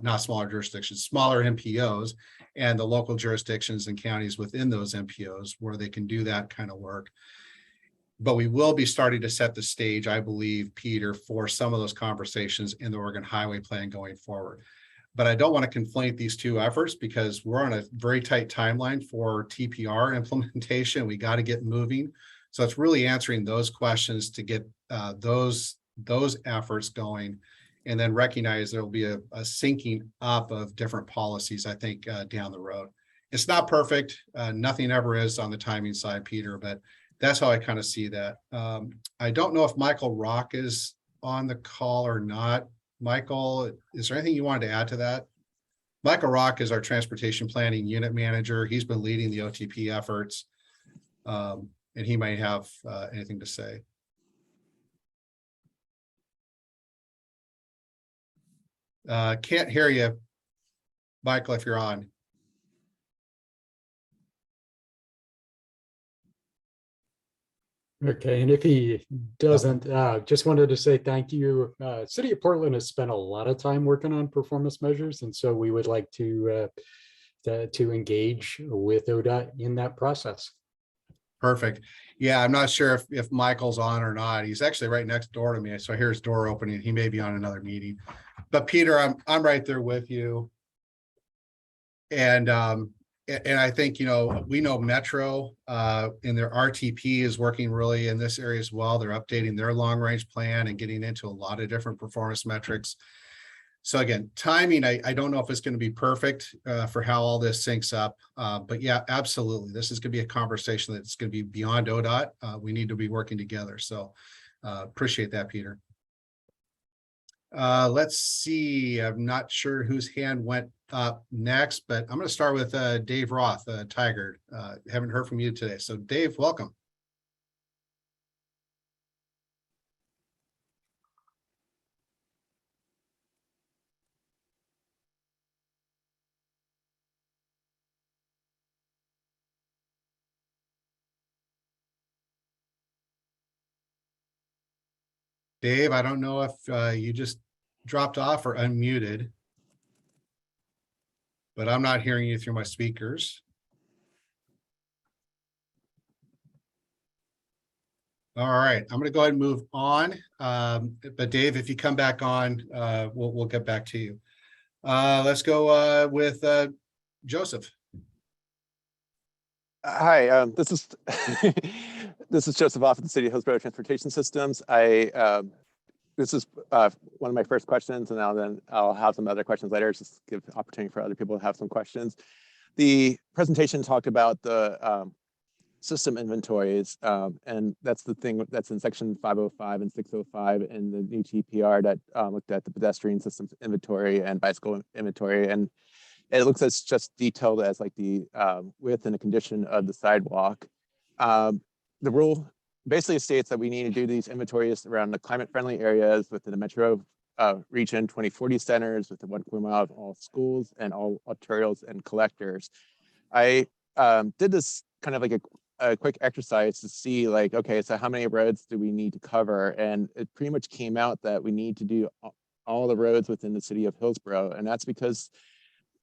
not smaller jurisdictions, smaller MPOs and the local jurisdictions and counties within those MPOs where they can do that kind of work. But we will be starting to set the stage, I believe, Peter, for some of those conversations in the Oregon Highway Plan going forward. But I don't want to conflate these two efforts because we're on a very tight timeline for TPR implementation. We got to get moving. So it's really answering those questions to get those efforts going, and then recognize there will be a syncing up of different policies, I think, down the road. It's not perfect. Nothing ever is on the timing side, Peter, but that's how I kind of see that. I don't know if Michael Rock is on the call or not. Michael, is there anything you wanted to add to that? Michael Rock is our transportation planning unit manager. He's been leading the OTP efforts, and he might have anything to say. Can't hear you, Michael, if you're on. Okay, and if he doesn't, just wanted to say thank you. City of Portland has spent a lot of time working on performance measures, and so we would like to engage with ODOT in that process. Perfect. Yeah, I'm not sure if Michael's on or not. He's actually right next door to me, so I hear his door opening. He may be on another meeting. But Peter, I'm right there with you. And I think, we know Metro in their RTP is working really in this area as well. They're updating their long range plan and getting into a lot of different performance metrics. So again, timing, I don't know if it's going to be perfect for how all this syncs up. But yeah, absolutely. This is going to be a conversation that's going to be beyond ODOT. We need to be working together. So appreciate that, Peter. Let's see. I'm not sure whose hand went up next, but I'm going to start with Dave Roth, Tiger. Haven't heard from you today. So Dave, welcome. Dave, I don't know if you just dropped off or unmuted, but I'm not hearing you through my speakers. All right, I'm going to go ahead and move on. But Dave, if you come back on, we'll get back to you. Let's go with Joseph. Hi, this is this is Joseph Off at the City of Hillsborough Transportation Systems. This is one of my first questions, and then I'll have some other questions later. Just give opportunity for other people to have some questions. The presentation talked about the system inventories, and that's the thing that's in section 505 and 605 in the new TPR that looked at the pedestrian systems inventory and bicycle inventory, and it looks as just detailed as like the width and the condition of the sidewalk. The rule basically states that we need to do these inventories around the climate-friendly areas within the metro region, 2040 centers within 1 quarter mile of all schools and all arterials and collectors. I did this kind of like a quick exercise to see like, okay, so how many roads do we need to cover? And it pretty much came out that we need to do all the roads within the city of Hillsborough. And that's because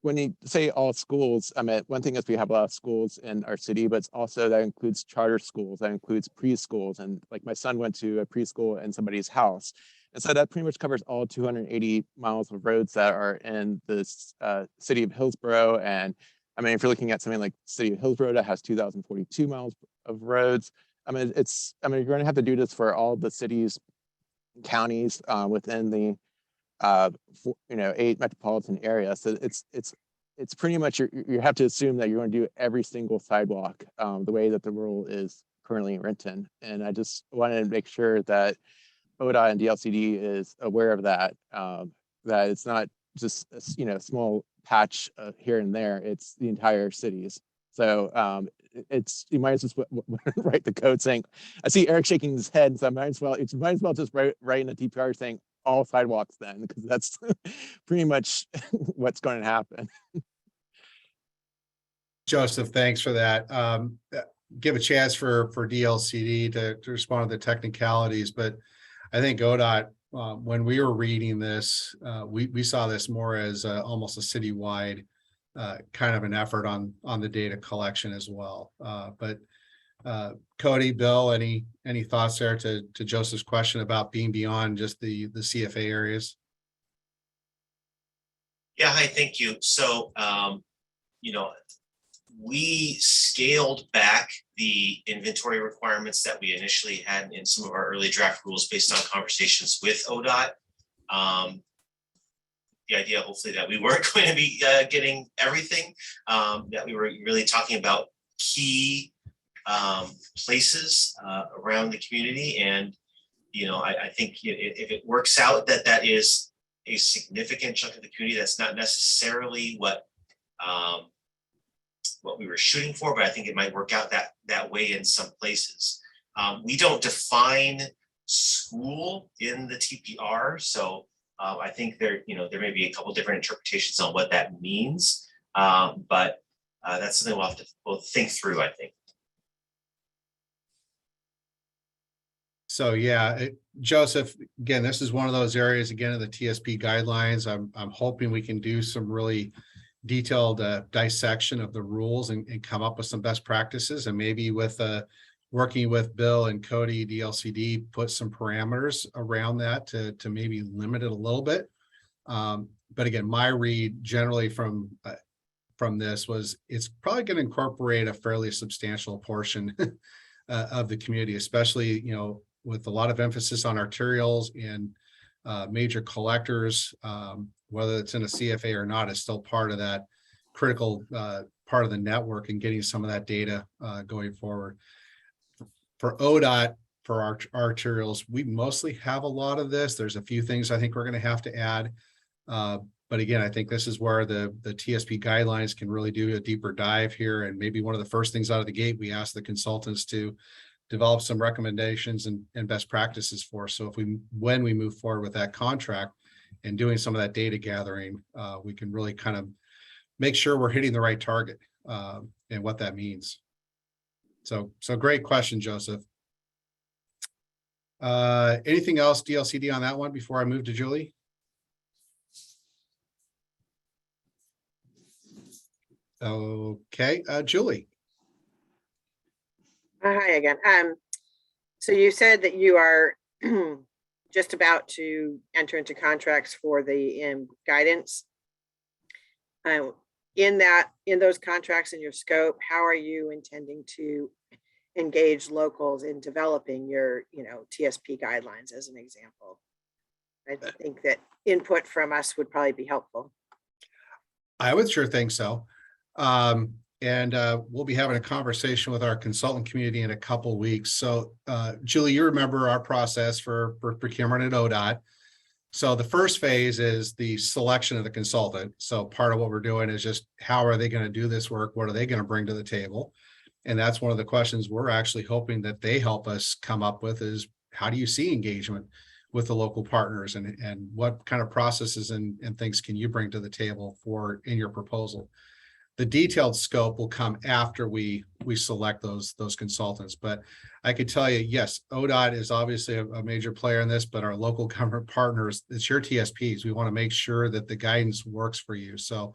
when you say all schools, I mean, one thing is we have a lot of schools in our city, but it's also that includes charter schools, that includes preschools. And like my son went to a preschool in somebody's house. And so that pretty much covers all 280 miles of roads that are in the city of Hillsborough. And I mean, if you're looking at something like city of Hillsborough that has 2,042 miles of roads, I mean, you're going to have to do this for all the cities, counties within the 8 metropolitan areas. So it's pretty much you have to assume that you're going to do every single sidewalk the way that the rule is currently written. And I just wanted to make sure that ODOT and DLCD is aware of that, that it's not just a small patch here and there, it's the entire cities. So you might as well write the code saying, I see Eric shaking his head, so might as well just write in the TPR saying all sidewalks then, because that's pretty much what's going to happen. Joseph, thanks for that. Give a chance for DLCD to respond to the technicalities, but I think ODOT, when we were reading this, we saw this more as almost a citywide kind of an effort on the data collection as well. But Cody, Bill, any thoughts there to Joseph's question about being beyond just the CFA areas? Yeah, hi, thank you. So, we scaled back the inventory requirements that we initially had in some of our early draft rules based on conversations with ODOT. The idea, hopefully, that we weren't going to be getting everything, that we were really talking about key places around the community. And, I think if it works out that is a significant chunk of the community, that's not necessarily what we were shooting for, but I think it might work out that way in some places. We don't define school in the TPR, so I think there may be a couple different interpretations on what that means, but that's something we'll have to both think through, I think. So yeah, Joseph, again, this is one of those areas again of the TSP guidelines. I'm hoping we can do some really detailed dissection of the rules and come up with some best practices, and maybe with working with Bill and Cody DLCD, put some parameters around that to maybe limit it a little bit. But again, my read generally from this was it's probably going to incorporate a fairly substantial portion of the community, especially with a lot of emphasis on arterials and major collectors. whether it's in a CFA or not, is still part of that critical part of the network and getting some of that data going forward. For ODOT, for our arterials, we mostly have a lot of this. There's a few things I think we're going to have to add. But again, I think this is where the TSP guidelines can really do a deeper dive here. And maybe one of the first things out of the gate, we ask the consultants to develop some recommendations and best practices for. So when we move forward with that contract and doing some of that data gathering, we can really kind of make sure we're hitting the right target and what that means. So great question, Joseph. Anything else DLCD on that one before I move to Julie? Okay, Julie. Hi again. So you said that you are just about to enter into contracts for the guidance. In those contracts in your scope, how are you intending to engage locals in developing your, TSP guidelines as an example? I think that input from us would probably be helpful. I would sure think so. And we'll be having a conversation with our consultant community in a couple of weeks. So Julie, you remember our process for procurement at ODOT. So the first phase is the selection of the consultant. So part of what we're doing is just how are they going to do this work? What are they going to bring to the table? And that's one of the questions we're actually hoping that they help us come up with is how do you see engagement with the local partners and what kind of processes and things can you bring to the table in your proposal? The detailed scope will come after we select those consultants. But I could tell you, yes, ODOT is obviously a major player in this, but our local government partners, it's your TSPs. We want to make sure that the guidance works for you. So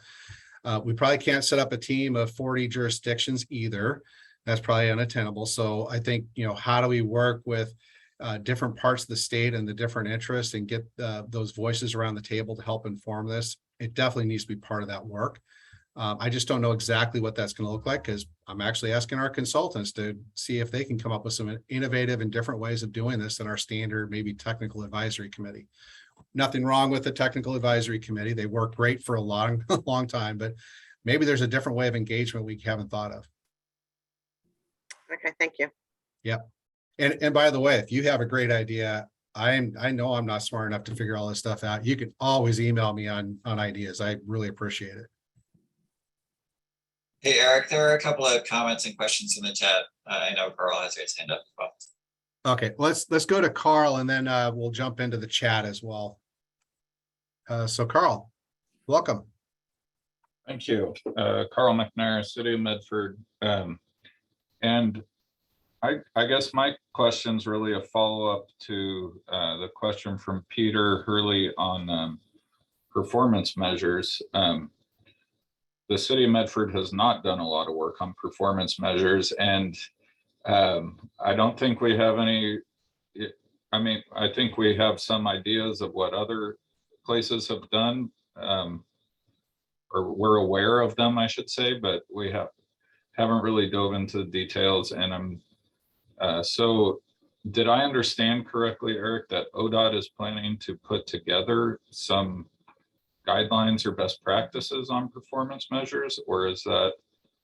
we probably can't set up a team of 40 jurisdictions either. That's probably unattainable. So I think, how do we work with different parts of the state and the different interests and get those voices around the table to help inform this? It definitely needs to be part of that work. I just don't know exactly what that's going to look like because I'm actually asking our consultants to see if they can come up with some innovative and different ways of doing this than our standard, maybe technical advisory committee. Nothing wrong with the technical advisory committee. They work great for a long time, but maybe there's a different way of engagement we haven't thought of. Okay, thank you. Yep. And by the way, if you have a great idea, I know I'm not smart enough to figure all this stuff out. You can always email me on ideas. I really appreciate it. Hey, Eric, there are a couple of comments and questions in the chat. I know Carl has his hand up as well. Okay, let's go to Carl and then we'll jump into the chat as well. So Carl, welcome. Thank you. Carl McNair, City of Medford. And I guess my question is really a follow-up to the question from Peter Hurley on performance measures. The City of Medford has not done a lot of work on performance measures, and I don't think we have any. I think we have some ideas of what other places have done, or we're aware of them, I should say, but we haven't really dove into the details. And so did I understand correctly, Eric, that ODOT is planning to put together some guidelines or best practices on performance measures, or is that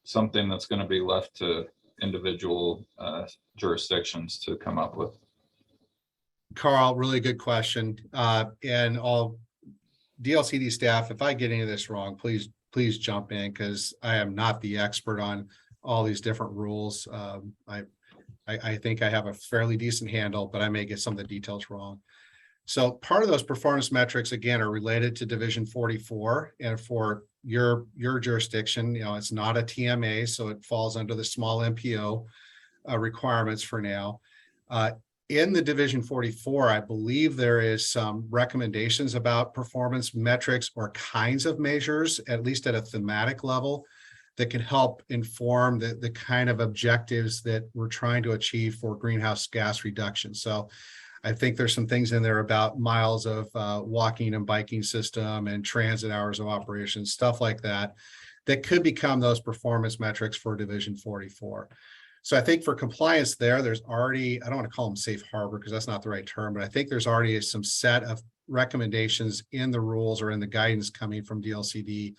something that's going to be left to individual jurisdictions to come up with? Carl, really good question. And all DLCD staff, if I get any of this wrong, please jump in because I am not the expert on all these different rules. I think I have a fairly decent handle, but I may get some of the details wrong. So part of those performance metrics, again, are related to Division 44. And for your jurisdiction, it's not a TMA, so it falls under the small MPO requirements for now. In the Division 44, I believe there is some recommendations about performance metrics or kinds of measures, at least at a thematic level, that can help inform the kind of objectives that we're trying to achieve for greenhouse gas reduction. So I think there's some things in there about miles of walking and biking system and transit hours of operation, stuff like that, that could become those performance metrics for Division 44. So I think for compliance there's already, I don't want to call them safe harbor because that's not the right term, but I think there's already some set of recommendations in the rules or in the guidance coming from DLCD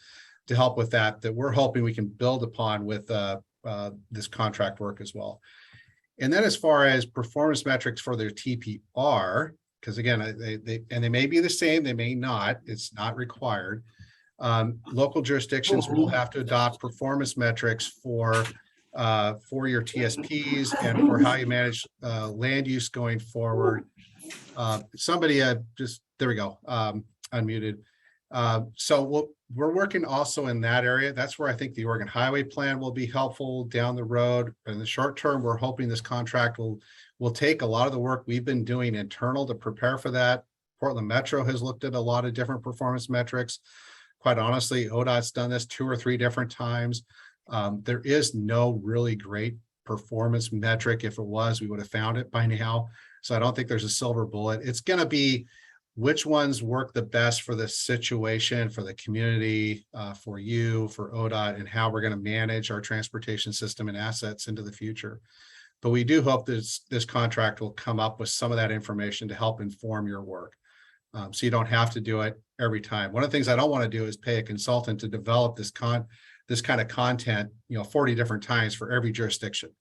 to help with that we're hoping we can build upon with this contract work as well. And then as far as performance metrics for their TPR, because again, they may be the same, they may not, it's not required. Local jurisdictions will have to adopt performance metrics for your TSPs and for how you manage land use going forward. Somebody there we go, unmuted. So we're working also in that area. That's where I think the Oregon Highway Plan will be helpful down the road. In the short term, we're hoping this contract will take a lot of the work we've been doing internal to prepare for that. Portland Metro has looked at a lot of different performance metrics. Quite honestly, ODOT's done this 2 or 3 different times. There is no really great performance metric. If it was, we would have found it by now. So I don't think there's a silver bullet. It's going to be which ones work the best for the situation, for the community, for you, for ODOT, and how we're going to manage our transportation system and assets into the future. But we do hope this contract will come up with some of that information to help inform your work. So you don't have to do it every time. One of the things I don't want to do is pay a consultant to develop this kind of content, 40 different times for every jurisdiction.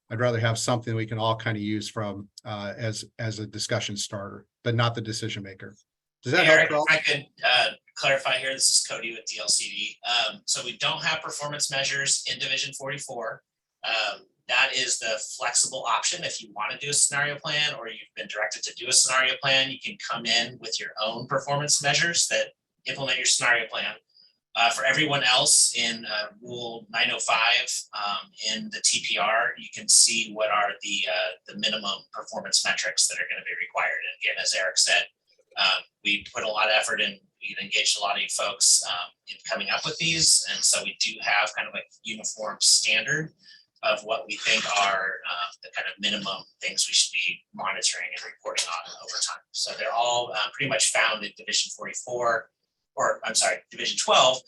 I'd rather have something we can all kind of use from as a discussion starter, but not the decision maker. Does that Eric, help? if I could clarify here, this is Cody with DLCD. So we don't have performance measures in Division 44. That is the flexible option. If you want to do a scenario plan or you've been directed to do a scenario plan, you can come in with your own performance measures that implement your scenario plan. For everyone else in Rule 905 in the TPR, you can see what are the minimum performance metrics that are going to be required. And again, as Eric said, we put a lot of effort in, we've engaged a lot of you folks in coming up with these. And so we do have kind of a uniform standard of what we think are the kind of minimum things we should be monitoring and reporting on over time. So they're all pretty much found in Division 44. Or I'm sorry, Division 12,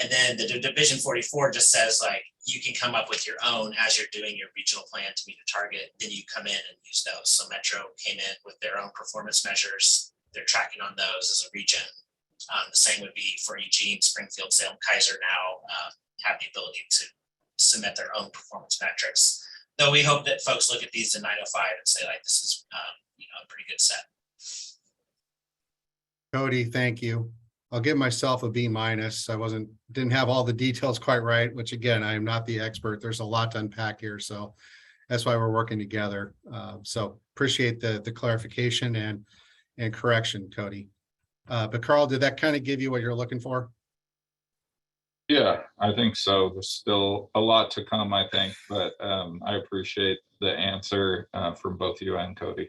and then the Division 44 just says like, you can come up with your own as you're doing your regional plan to meet a target, then you come in and use those. So Metro came in with their own performance measures. They're tracking on those as a region. The same would be for Eugene, Springfield, Salem, Kaiser now have the ability to submit their own performance metrics. Though we hope that folks look at these in 905 and say like, this is a pretty good set. Cody, thank you. I'll give myself a B-. I didn't have all the details quite right, which again, I am not the expert. There's a lot to unpack here. So that's why we're working together. So appreciate the clarification and correction, Cody. But Carl, did that kind of give you what you're looking for? Yeah, I think so. There's still a lot to come, I think, but I appreciate the answer from both you and Cody.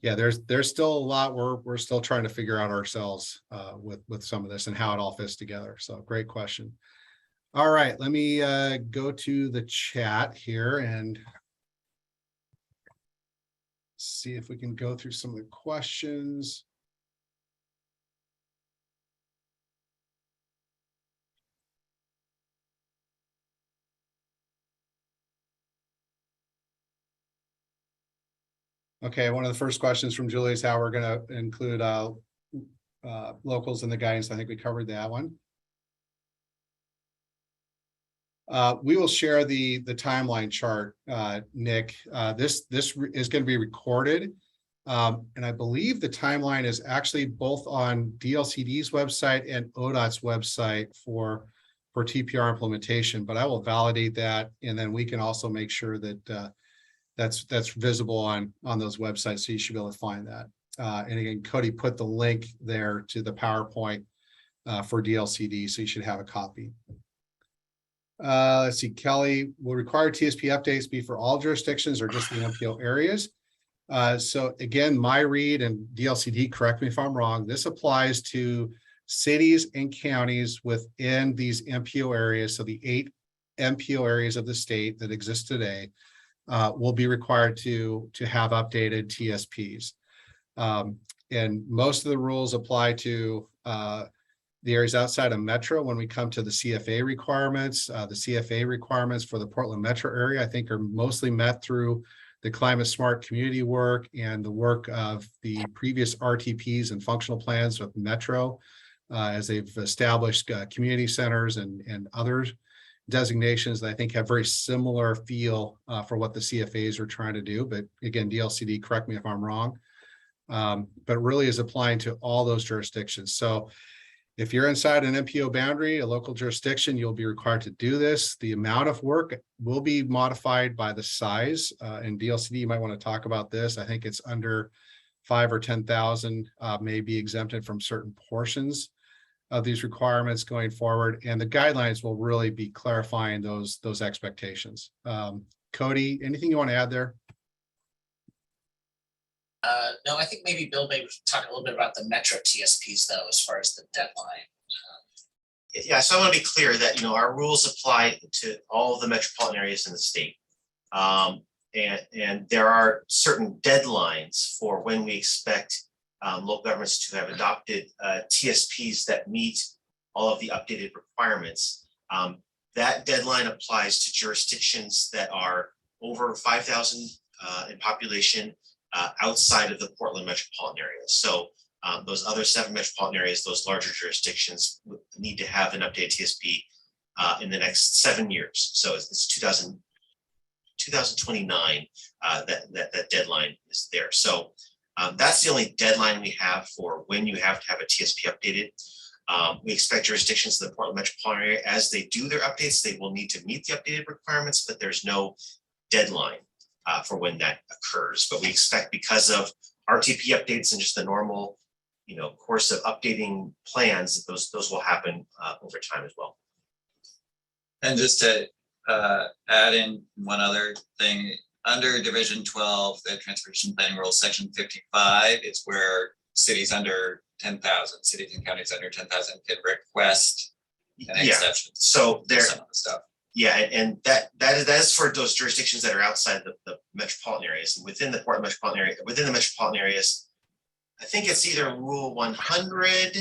Yeah, there's still a lot we're still trying to figure out ourselves with some of this and how it all fits together. So great question. All right, let me go to the chat here and see if we can go through some of the questions. Okay, one of the first questions from Julie is how we're going to include locals in the guidance. I think we covered that one. We will share the timeline chart, Nick. This is going to be recorded. And I believe the timeline is actually both on DLCD's website and ODOT's website for TPR implementation, but I will validate that. And then we can also make sure that that's visible on those websites. So you should be able to find that. And again, Cody put the link there to the PowerPoint for DLCD. So you should have a copy. Let's see, Kelly, will required TSP updates be for all jurisdictions or just the MPO areas? So again, my read and DLCD, correct me if I'm wrong, this applies to cities and counties within these MPO areas. So the 8 MPO areas of the state that exist today will be required to have updated TSPs. And most of the rules apply to the areas outside of Metro. When we come to the CFA requirements, the CFA requirements for the Portland Metro area, I think are mostly met through the climate smart community work and the work of the previous RTPs and functional plans with Metro, as they've established community centers and other designations that I think have very similar feel for what the CFAs are trying to do. But again, DLCD, correct me if I'm wrong, but really is applying to all those jurisdictions. So if you're inside an MPO boundary, a local jurisdiction, you'll be required to do this. The amount of work will be modified by the size. And DLCD, you might want to talk about this. I think it's under 5 or 10,000 may be exempted from certain portions of these requirements going forward. And the guidelines will really be clarifying those expectations. Cody, anything you want to add there? No, I think maybe Bill maybe talk a little bit about the Metro TSPs though, as far as the deadline. Yeah, so I want to be clear that, you know, our rules apply to all of the metropolitan areas in the state. And there are certain deadlines for when we expect local governments to have adopted TSPs that meet all of the updated requirements. That deadline applies to jurisdictions that are over 5,000 in population outside of the Portland metropolitan area. So those other 7 metropolitan areas, those larger jurisdictions need to have an updated TSP in the next 7 years. So it's 2029 that deadline is there. So that's the only deadline we have for when you have to have a TSP updated. We expect jurisdictions in the Portland metropolitan area, as they do their updates, they will need to meet the updated requirements, but there's no deadline for when that occurs. But we expect, because of RTP updates and just the normal, you know, course of updating plans, that those will happen over time as well. And just to add in one other thing, under Division 12, the Transportation Planning Rules, Section 55, it's where cities under 10,000, cities and counties under 10,000 can request an exception. So there, some of the stuff. Yeah, and that is for those jurisdictions that are outside the metropolitan areas. And within the Portland metropolitan area, within the metropolitan areas, I think it's either Rule 100.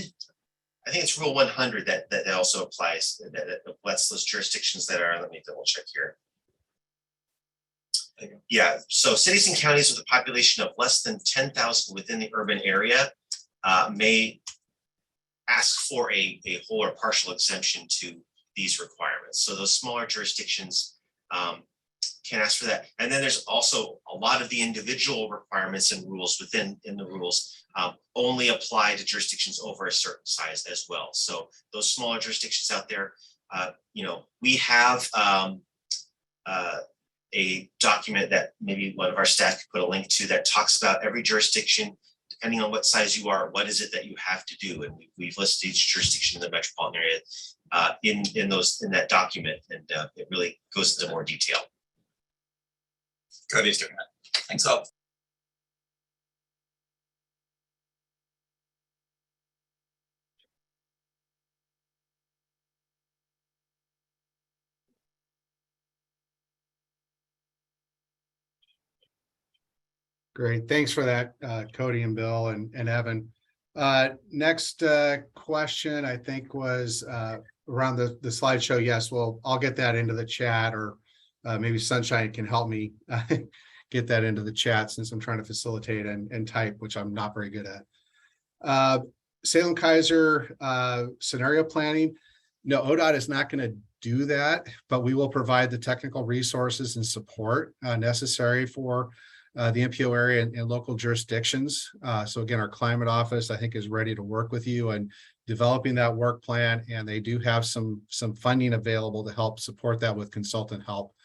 I think it's Rule 100 that also applies. That lets those jurisdictions that are. Let me double check here. Yeah, so cities and counties with a population of less than 10,000 within the urban area may ask for a whole or partial exemption to these requirements. So those smaller jurisdictions can ask for that. And then there's also a lot of the individual requirements and rules within the rules only apply to jurisdictions over a certain size as well. So those smaller jurisdictions out there, you know, we have a document that maybe one of our staff could put a link to that talks about every jurisdiction, depending on what size you are, what is it that you have to do? And we've listed each jurisdiction in the metropolitan area in that document, and it really goes into more detail. Cody's doing that. Thanks all. Great, thanks for that, Cody and Bill and Evan. Next question, I think, was around the slideshow. Yes, well, I'll get that into the chat, or maybe Sunshine can help me get that into the chat, since I'm trying to facilitate and type, which I'm not very good at. Salem Kaiser scenario planning. No, ODOT is not going to do that, but we will provide the technical resources and support necessary for the MPO area and local jurisdictions. So again, our climate office, I think, is ready to work with you and developing that work plan, and they do have some funding available to help support that with consultant help.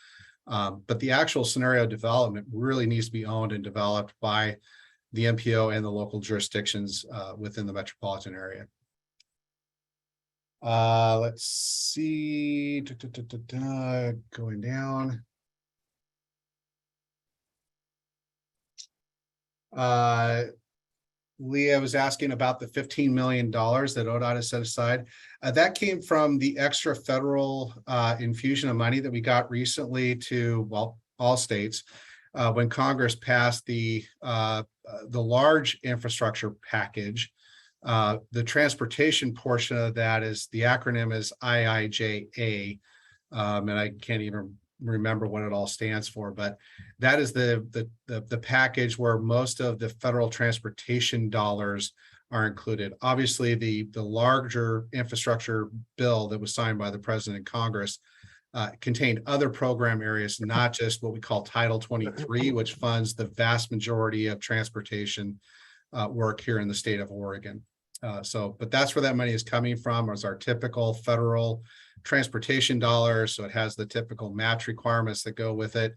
But the actual scenario development really needs to be owned and developed by the MPO and the local jurisdictions within the metropolitan area. Let's see, going down. Leah was asking about the $15 million that ODOT has set aside. That came from the extra federal infusion of money that we got recently to, well, all states when Congress passed the large infrastructure package. The transportation portion of that is, the acronym is IIJA, and I can't even remember what it all stands for, but that is the package where most of the federal transportation dollars are included. Obviously, the larger infrastructure bill that was signed by the president and Congress contained other program areas, not just what we call Title 23, which funds the vast majority of transportation work here in the state of Oregon. But that's where that money is coming from, is our typical federal transportation dollars. So it has the typical match requirements that go with it,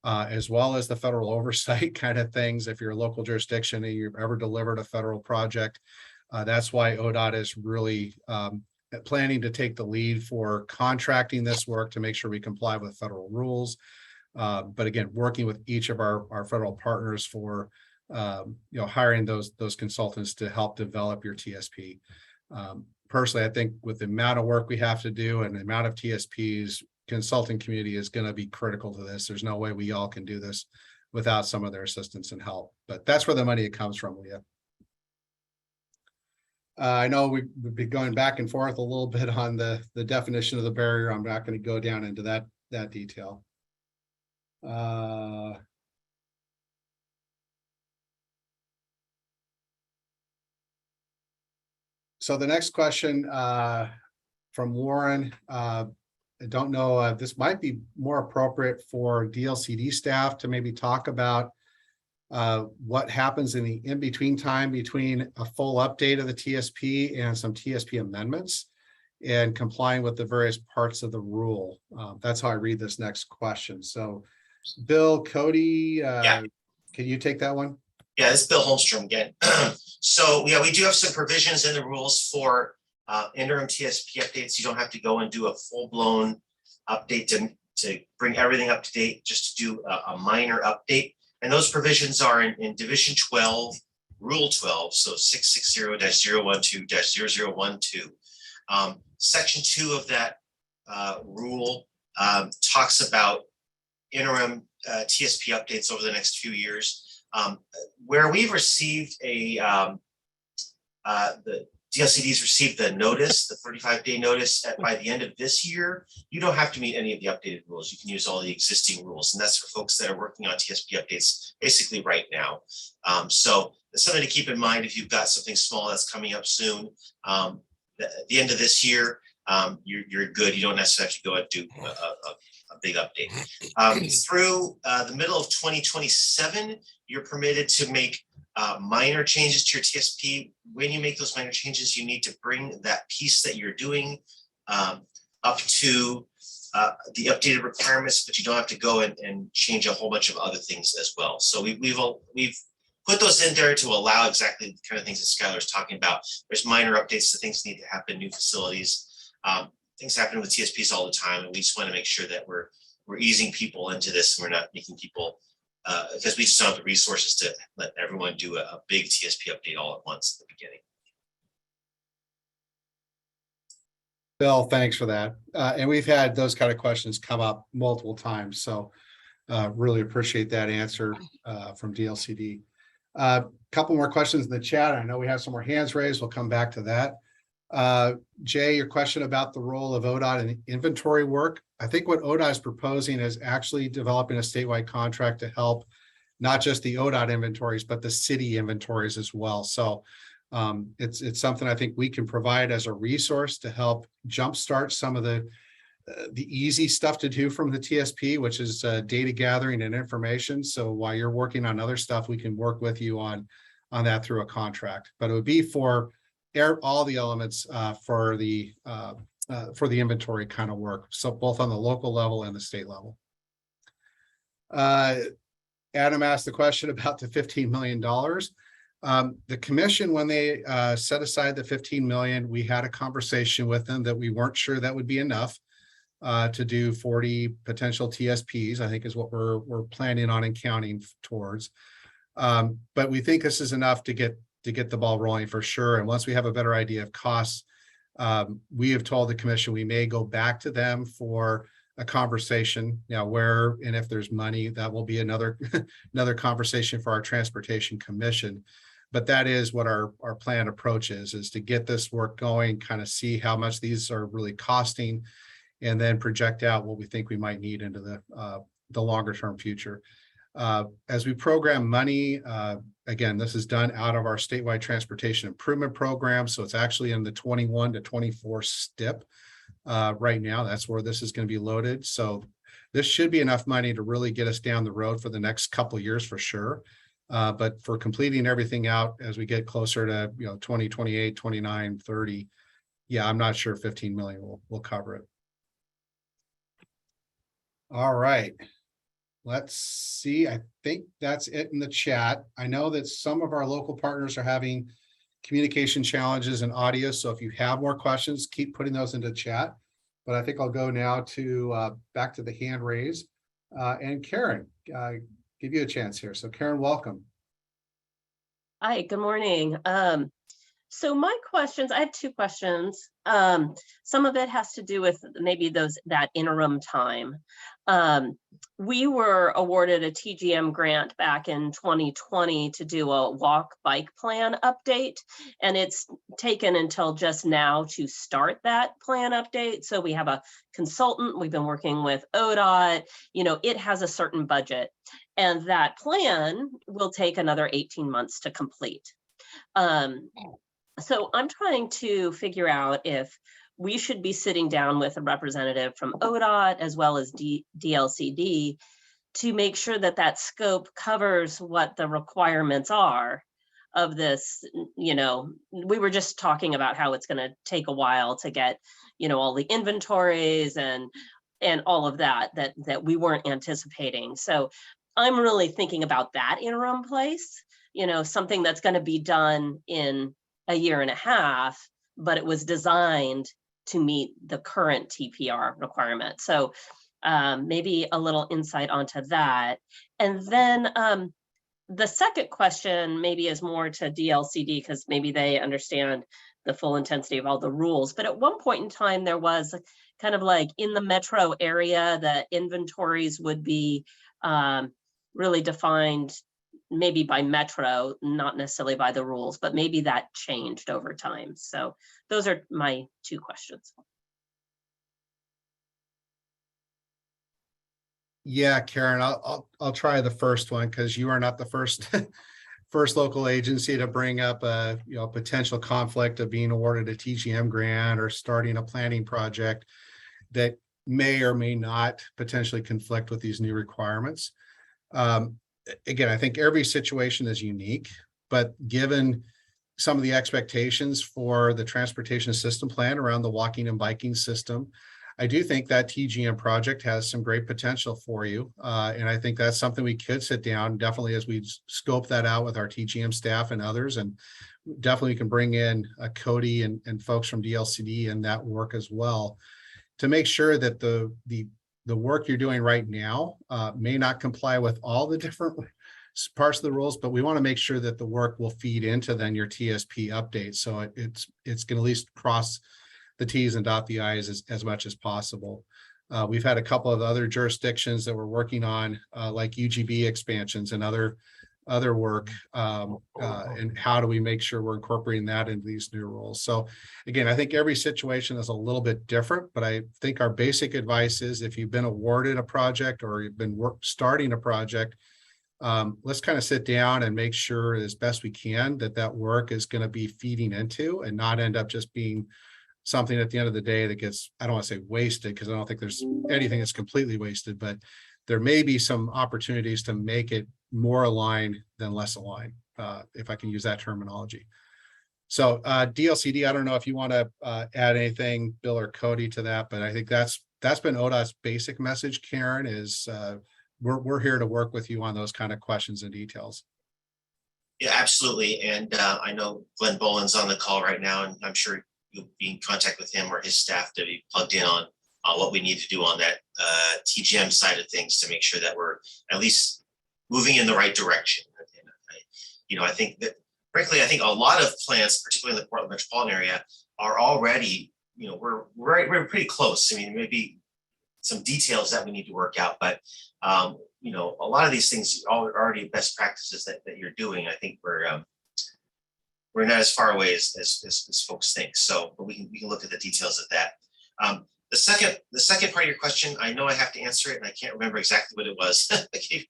as well as the federal oversight kind of things. If you're a local jurisdiction and you've ever delivered a federal project, that's why ODOT is really planning to take the lead for contracting this work to make sure we comply with federal rules. But again, working with each of our federal partners for hiring those consultants to help develop your TSP. Personally, I think with the amount of work we have to do and the amount of TSPs, consulting community is going to be critical to this. There's no way we all can do this without some of their assistance and help. But that's where the money comes from, Leah. I know we've been going back and forth a little bit on the definition of the barrier. I'm not going to go down into that detail. So the next question from Warren, I don't know, this might be more appropriate for DLCD staff to maybe talk about what happens in the in-between time between a full update of the TSP and some TSP amendments and complying with the various parts of the rule. That's how I read this next question. So Bill, Cody, can you take that one? Yeah, this is Bill Holmstrom again. So yeah, we do have some provisions in the rules for interim TSP updates. You don't have to go and do a full-blown update to bring everything up to date, just to do a minor update. And those provisions are in Division 12, Rule 12, so 660-012-0012. Section 2 of that rule talks about interim TSP updates over the next few years. Where we've received the DLCD's received the notice, the 35-day notice by the end of this year, you don't have to meet any of the updated rules. You can use all the existing rules. And that's for folks that are working on TSP updates basically right now. So it's something to keep in mind if you've got something small that's coming up soon. At the end of this year, you're good. You don't necessarily have to go and do a big update. Through the middle of 2027, you're permitted to make minor changes to your TSP. When you make those minor changes, you need to bring that piece that you're doing up to the updated requirements, but you don't have to go and change a whole bunch of other things as well. So we've put those in there to allow exactly the kind of things that Skylar's talking about. There's minor updates to things that need to happen, new facilities. Things happen with TSPs all the time, and we just want to make sure that we're easing people into this, and we're not making people because we just don't have the resources to let everyone do a big TSP update all at once at the beginning. Bill, thanks for that. And we've had those kind of questions come up multiple times, so really appreciate that answer from DLCD. Couple more questions in the chat. I know we have some more hands raised. We'll come back to that. Jay, your question about the role of ODOT in inventory work. I think what ODOT is proposing is actually developing a statewide contract to help not just the ODOT inventories, but the city inventories as well. So it's something I think we can provide as a resource to help jumpstart some of the easy stuff to do from the TSP, which is data gathering and information. So while you're working on other stuff, we can work with you on that through a contract. But it would be for all the elements for the inventory kind of work. So both on the local level and the state level. Adam asked the question about the $15 million. The commission, when they set aside the 15 million, we had a conversation with them that we weren't sure that would be enough to do 40 potential TSPs, I think is what we're planning on and counting towards. But we think this is enough to get the ball rolling for sure. And once we have a better idea of costs, we have told the commission we may go back to them for a conversation. Now, where and if there's money, that will be another conversation for our transportation commission. But that is what our planned approach is to get this work going, kind of see how much these are really costing, and then project out what we think we might need into the longer term future. As we program money, again, this is done out of our statewide transportation improvement program. So it's actually in the 21 to 24 STIP right now. That's where this is going to be loaded. So this should be enough money to really get us down the road for the next couple of years for sure. But for completing everything out as we get closer to 2028, 29, 30, yeah, I'm not sure 15 million will cover it. All right. Let's see. I think that's it in the chat. I know that some of our local partners are having communication challenges and audio. So if you have more questions, keep putting those into chat. But I think I'll go now to back to the hand raise. And Karen, give you a chance here. So Karen, welcome. Hi, good morning. So my questions, I have two questions. Some of it has to do with maybe that interim time. We were awarded a TGM grant back in 2020 to do a walk bike plan update, and it's taken until just now to start that plan update. So we have a consultant, we've been working with ODOT, it has a certain budget, and that plan will take another 18 months to complete. So I'm trying to figure out if we should be sitting down with a representative from ODOT as well as DLCD to make sure that that scope covers what the requirements are of this. We were just talking about how it's going to take a while to get, all the inventories and all of that we weren't anticipating. So I'm really thinking about that interim place, something that's going to be done in a year and a half, but it was designed to meet the current TPR requirement. So maybe a little insight onto that. And then the second question maybe is more to DLCD because maybe they understand the full intensity of all the rules. But at one point in time, there was kind of like in the metro area, the inventories would be really defined maybe by metro, not necessarily by the rules, but maybe that changed over time. So those are my two questions. Yeah, Karen, I'll try the first one because you are not the first local agency to bring up a potential conflict of being awarded a TGM grant or starting a planning project that may or may not potentially conflict with these new requirements. Again, I think every situation is unique, but given some of the expectations for the transportation system plan around the walking and biking system, I do think that TGM project has some great potential for you. And I think that's something we could sit down definitely as we scope that out with our TGM staff and others. And definitely can bring in Cody and folks from DLCD in that work as well to make sure that the work you're doing right now may not comply with all the different parts of the rules, but we want to make sure that the work will feed into then your TSP update. So it's going to at least cross the T's and dot the I's as much as possible. We've had a couple of other jurisdictions that we're working on, like UGB expansions and other work, and how do we make sure we're incorporating that into these new rules. So again, I think every situation is a little bit different, but I think our basic advice is if you've been awarded a project or you've been starting a project, let's kind of sit down and make sure as best we can that work is going to be feeding into and not end up just being something at the end of the day that gets, I don't want to say wasted, because I don't think there's anything that's completely wasted, but there may be some opportunities to make it more aligned than less aligned, if I can use that terminology. So DLCD, I don't know if you want to add anything, Bill or Cody, to that, but I think that's been ODOT's basic message, Karen, is we're here to work with you on those kind of questions and details. Yeah, absolutely. And I know Glenn Boland's on the call right now, and I'm sure you'll be in contact with him or his staff to be plugged in on what we need to do on that TGM side of things to make sure that we're at least moving in the right direction. And I think that, frankly, I think a lot of plants, particularly in the Portland metropolitan area, are already, we're pretty close. I mean, maybe some details that we need to work out, but a lot of these things are already best practices that you're doing. I think we're not as far away as folks think. So, but we can look at the details of that. The second part of your question, I know I have to answer it and I can't remember exactly what it was.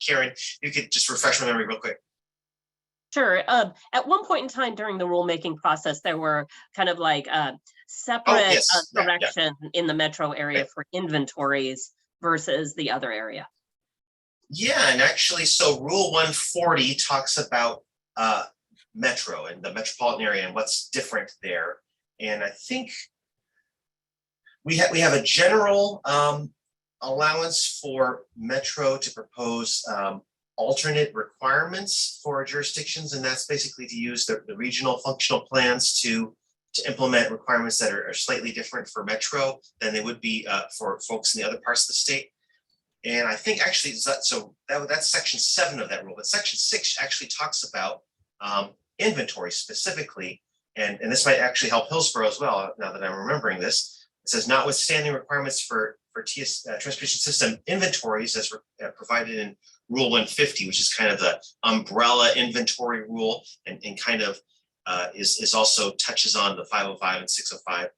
Karen, you could just refresh my memory real quick. Sure. At one point in time during the rulemaking process, there were kind of like separate yes. Yeah, yeah. direction in the metro area for inventories versus the other area. Yeah, and actually, so Rule 140 talks about metro and the metropolitan area and what's different there. And I think we have a general allowance for metro to propose alternate requirements for jurisdictions, and that's basically to use the regional functional plans to implement requirements that are slightly different for metro than they would be for folks in the other parts of the state. And I think actually that's section 7 of that rule, but section 6 actually talks about inventory specifically, and this might actually help Hillsborough as well. Now that I'm remembering this, it says notwithstanding requirements for transportation system inventories as provided in Rule 150, which is kind of the umbrella inventory rule, and kind of is also touches on the 505 and 605.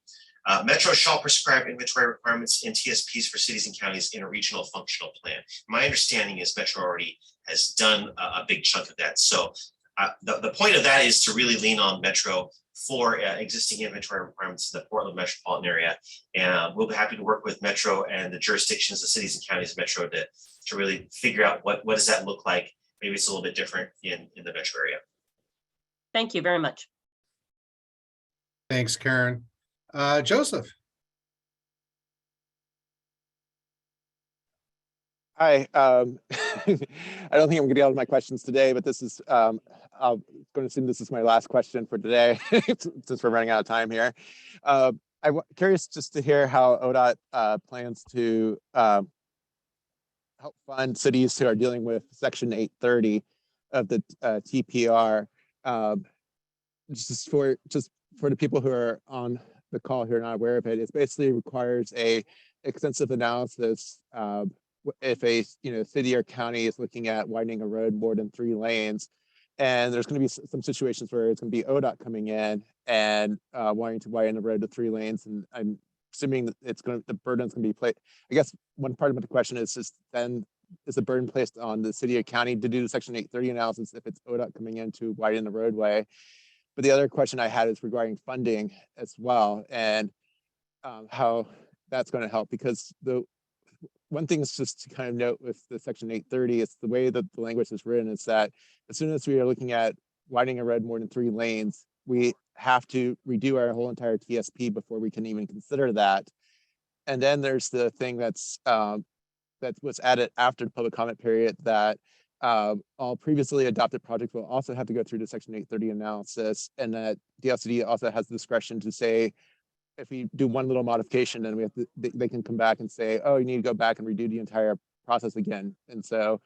Metro shall prescribe inventory requirements in TSPs for cities and counties in a regional functional plan. My understanding is Metro already has done a big chunk of that. So the point of that is to really lean on Metro for existing inventory requirements in the Portland metropolitan area. And we'll be happy to work with Metro and the jurisdictions, the cities and counties of Metro to really figure out what does that look like. Maybe it's a little bit different in the Metro area. Thank you very much. Thanks, Karen. Joseph. Hi. I don't think I'm going to get all of my questions today, but this is, I'm going to assume this is my last question for today, since we're running out of time here. I'm curious just to hear how ODOT plans to help fund cities who are dealing with Section 830 of the TPR. Just for the people who are on the call who are not aware of it, it basically requires a extensive analysis if a city or county is looking at widening a road more than 3 lanes, and there's going to be some situations where it's going to be ODOT coming in and wanting to widen the road to 3 lanes, and I'm assuming that the burden's going to be placed. I guess one part of the question is just then is the burden placed on the city or county to do the Section 830 analysis if it's ODOT coming in to widen the roadway? But the other question I had is regarding funding as well, and how that's going to help, because the one thing is just to kind of note with the Section 830, it's the way that the language is written is that as soon as we are looking at widening a road more than 3 lanes, we have to redo our whole entire TSP before we can even consider that. And then there's the thing that was added after the public comment period, that all previously adopted projects will also have to go through the Section 830 analysis, and that DLCD also has the discretion to say, if we do one little modification, then we have to, they can come back and say, oh, you need to go back and redo the entire process again. And so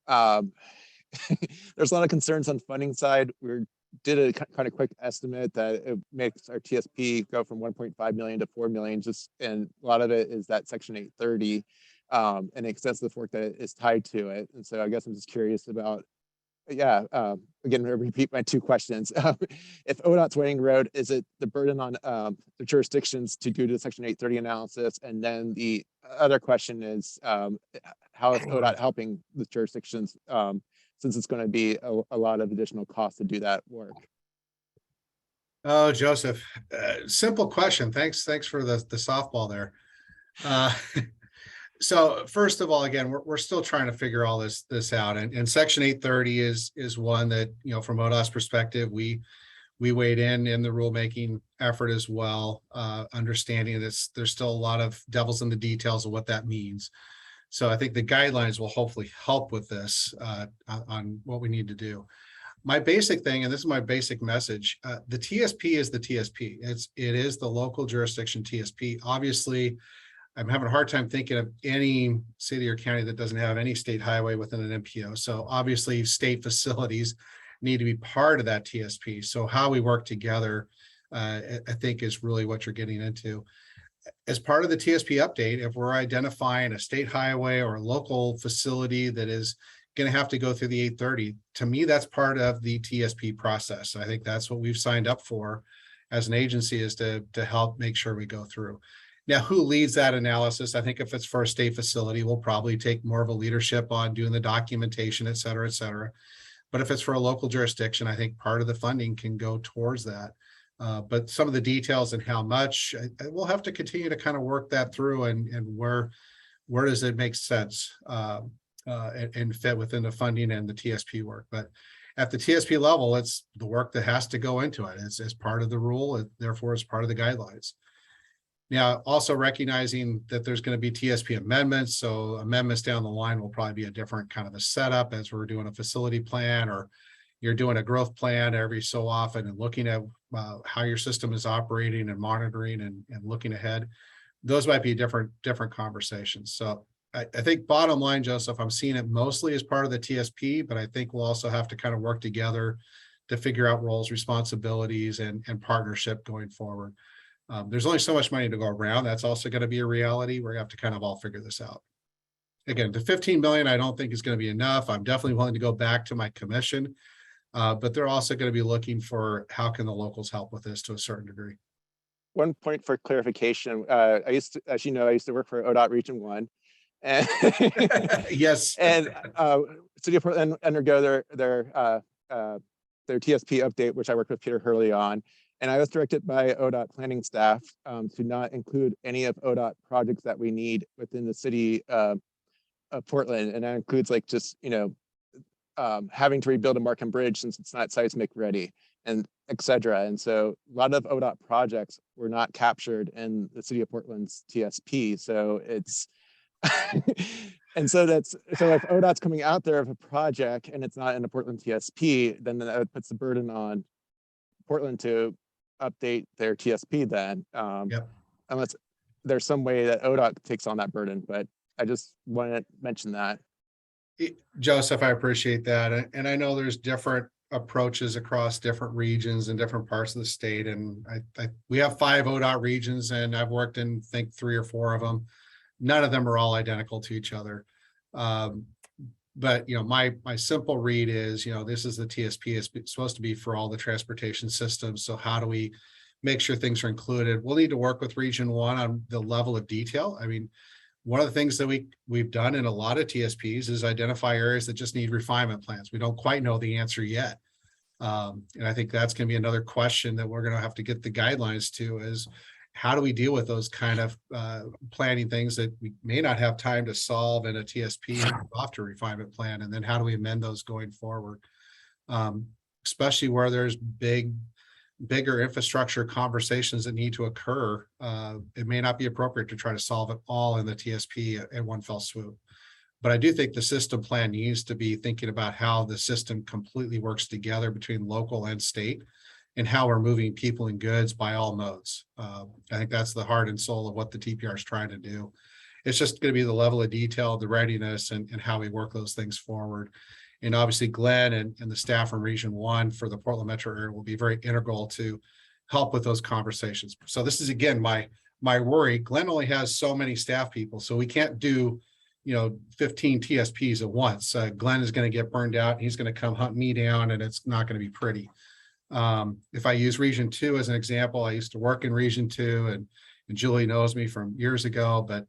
there's a lot of concerns on funding side. We did a kind of quick estimate that it makes our TSP go from 1.5 million to 4 million, and a lot of it is that Section 830 and extensive work that is tied to it. And so I guess I'm just curious about, again, I repeat my 2 questions. If ODOT's widening the road, is it the burden on the jurisdictions to do the Section 830 analysis? And then the other question is, how is ODOT helping the jurisdictions, since it's going to be a lot of additional costs to do that work? Oh, Joseph, simple question. Thanks for the softball there. So first of all, again, we're still trying to figure all this out, and Section 830 is one that, from ODOT's perspective, we weighed in the rulemaking effort as well, understanding that there's still a lot of devils in the details of what that means. So I think the guidelines will hopefully help with this on what we need to do. My basic thing, and this is my basic message, the TSP is the TSP. It is the local jurisdiction TSP. Obviously, I'm having a hard time thinking of any city or county that doesn't have any state highway within an MPO. So obviously state facilities need to be part of that TSP. So how we work together, I think, is really what you're getting into. As part of the TSP update, if we're identifying a state highway or a local facility that is going to have to go through the 830, to me, that's part of the TSP process. I think that's what we've signed up for as an agency, is to help make sure we go through. Now, who leads that analysis? I think if it's for a state facility, we'll probably take more of a leadership on doing the documentation, et cetera, et cetera. But if it's for a local jurisdiction, I think part of the funding can go towards that. But some of the details and how much, we'll have to continue to kind of work that through and where does it make sense and fit within the funding and the TSP work. But at the TSP level, it's the work that has to go into it. It's part of the rule, therefore it's part of the guidelines. Now, also recognizing that there's going to be TSP amendments. So amendments down the line will probably be a different kind of a setup as we're doing a facility plan, or you're doing a growth plan every so often and looking at how your system is operating and monitoring and looking ahead. Those might be different conversations. So I think bottom line, Joseph, I'm seeing it mostly as part of the TSP, but I think we'll also have to kind of work together to figure out roles, responsibilities, and partnership going forward. There's only so much money to go around. That's also going to be a reality. We're going to have to kind of all figure this out. Again, the 15 million, I don't think is going to be enough. I'm definitely willing to go back to my commission, but they're also going to be looking for how can the locals help with this to a certain degree. One point for clarification, I used to, as you know, I used to work for ODOT Region 1. And yes. And City of Portland undergo their TSP update, which I worked with Peter Hurley on. And I was directed by ODOT planning staff to not include any of ODOT projects that we need within the city of Portland. And that includes like just, having to rebuild a Markham Bridge since it's not seismic ready, and et cetera. And so a lot of ODOT projects were not captured in the city of Portland's TSP. So it's, and so if ODOT's coming out there of a project and it's not in the Portland TSP, then that puts the burden on Portland to update their TSP then, unless there's some way that ODOT takes on that burden. But I just want to mention that. Joseph, I appreciate that. And I know there's different approaches across different regions and different parts of the state. And we have 5 ODOT regions, and I've worked in, I think, 3 or 4 of them. None of them are all identical to each other. But my simple read is, this is the TSP. It's supposed to be for all the transportation systems. So how do we make sure things are included? We'll need to work with Region 1 on the level of detail. I mean, one of the things that we've done in a lot of TSPs is identify areas that just need refinement plans. We don't quite know the answer yet. And I think that's going to be another question that we're going to have to get the guidelines to, is how do we deal with those kind of planning things that we may not have time to solve in a TSP off to refinement plan? And then how do we amend those going forward? Especially where there's bigger infrastructure conversations that need to occur. It may not be appropriate to try to solve it all in the TSP at one fell swoop. But I do think the system plan needs to be thinking about how the system completely works together between local and state, and how we're moving people and goods by all modes. I think that's the heart and soul of what the TPR is trying to do. It's just going to be the level of detail, the readiness, and how we work those things forward. And obviously Glenn and the staff from Region 1 for the Portland metro area will be very integral to help with those conversations. So this is, again, my worry. Glenn only has so many staff people, so we can't do 15 TSPs at once. Glenn is going to get burned out, and he's going to come hunt me down, and it's not going to be pretty. If I use Region 2 as an example, I used to work in Region 2, and Julie knows me from years ago, but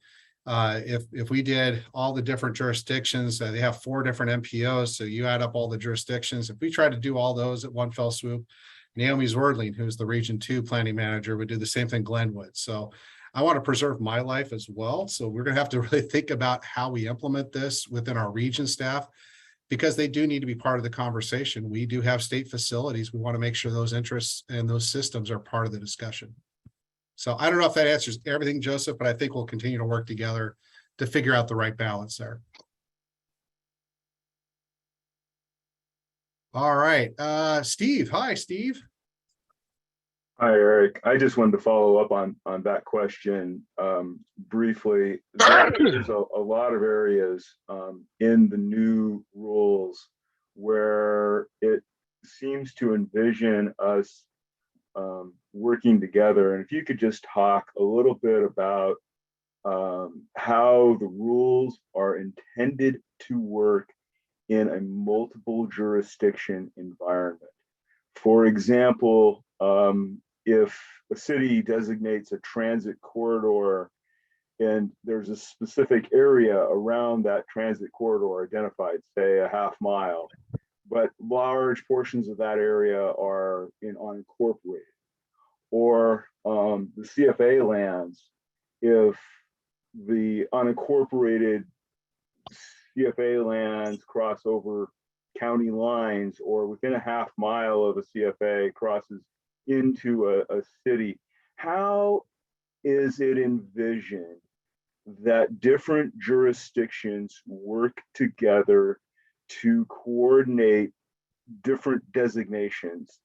if we did all the different jurisdictions, they have 4 different MPOs, so you add up all the jurisdictions. If we tried to do all those at one fell swoop, Naomi Zwerdling, who's the Region 2 planning manager, would do the same thing Glenn would. So I want to preserve my life as well. So we're going to have to really think about how we implement this within our region staff, because they do need to be part of the conversation. We do have state facilities. We want to make sure those interests and those systems are part of the discussion. So I don't know if that answers everything, Joseph, but I think we'll continue to work together to figure out the right balance there. All right, Steve. Hi, Steve. Hi, Eric. I just wanted to follow up on that question briefly. There's a lot of areas in the new rules where it seems to envision us working together. And if you could just talk a little bit about how the rules are intended to work in a multiple jurisdiction environment. For example, if a city designates a transit corridor and there's a specific area around that transit corridor identified, say a half mile, but large portions of that area are in unincorporated, or the CFA lands, if the unincorporated CFA lands cross over county lines, or within a half mile of a CFA crosses into a city, how is it envisioned that different jurisdictions work together to coordinate different designations?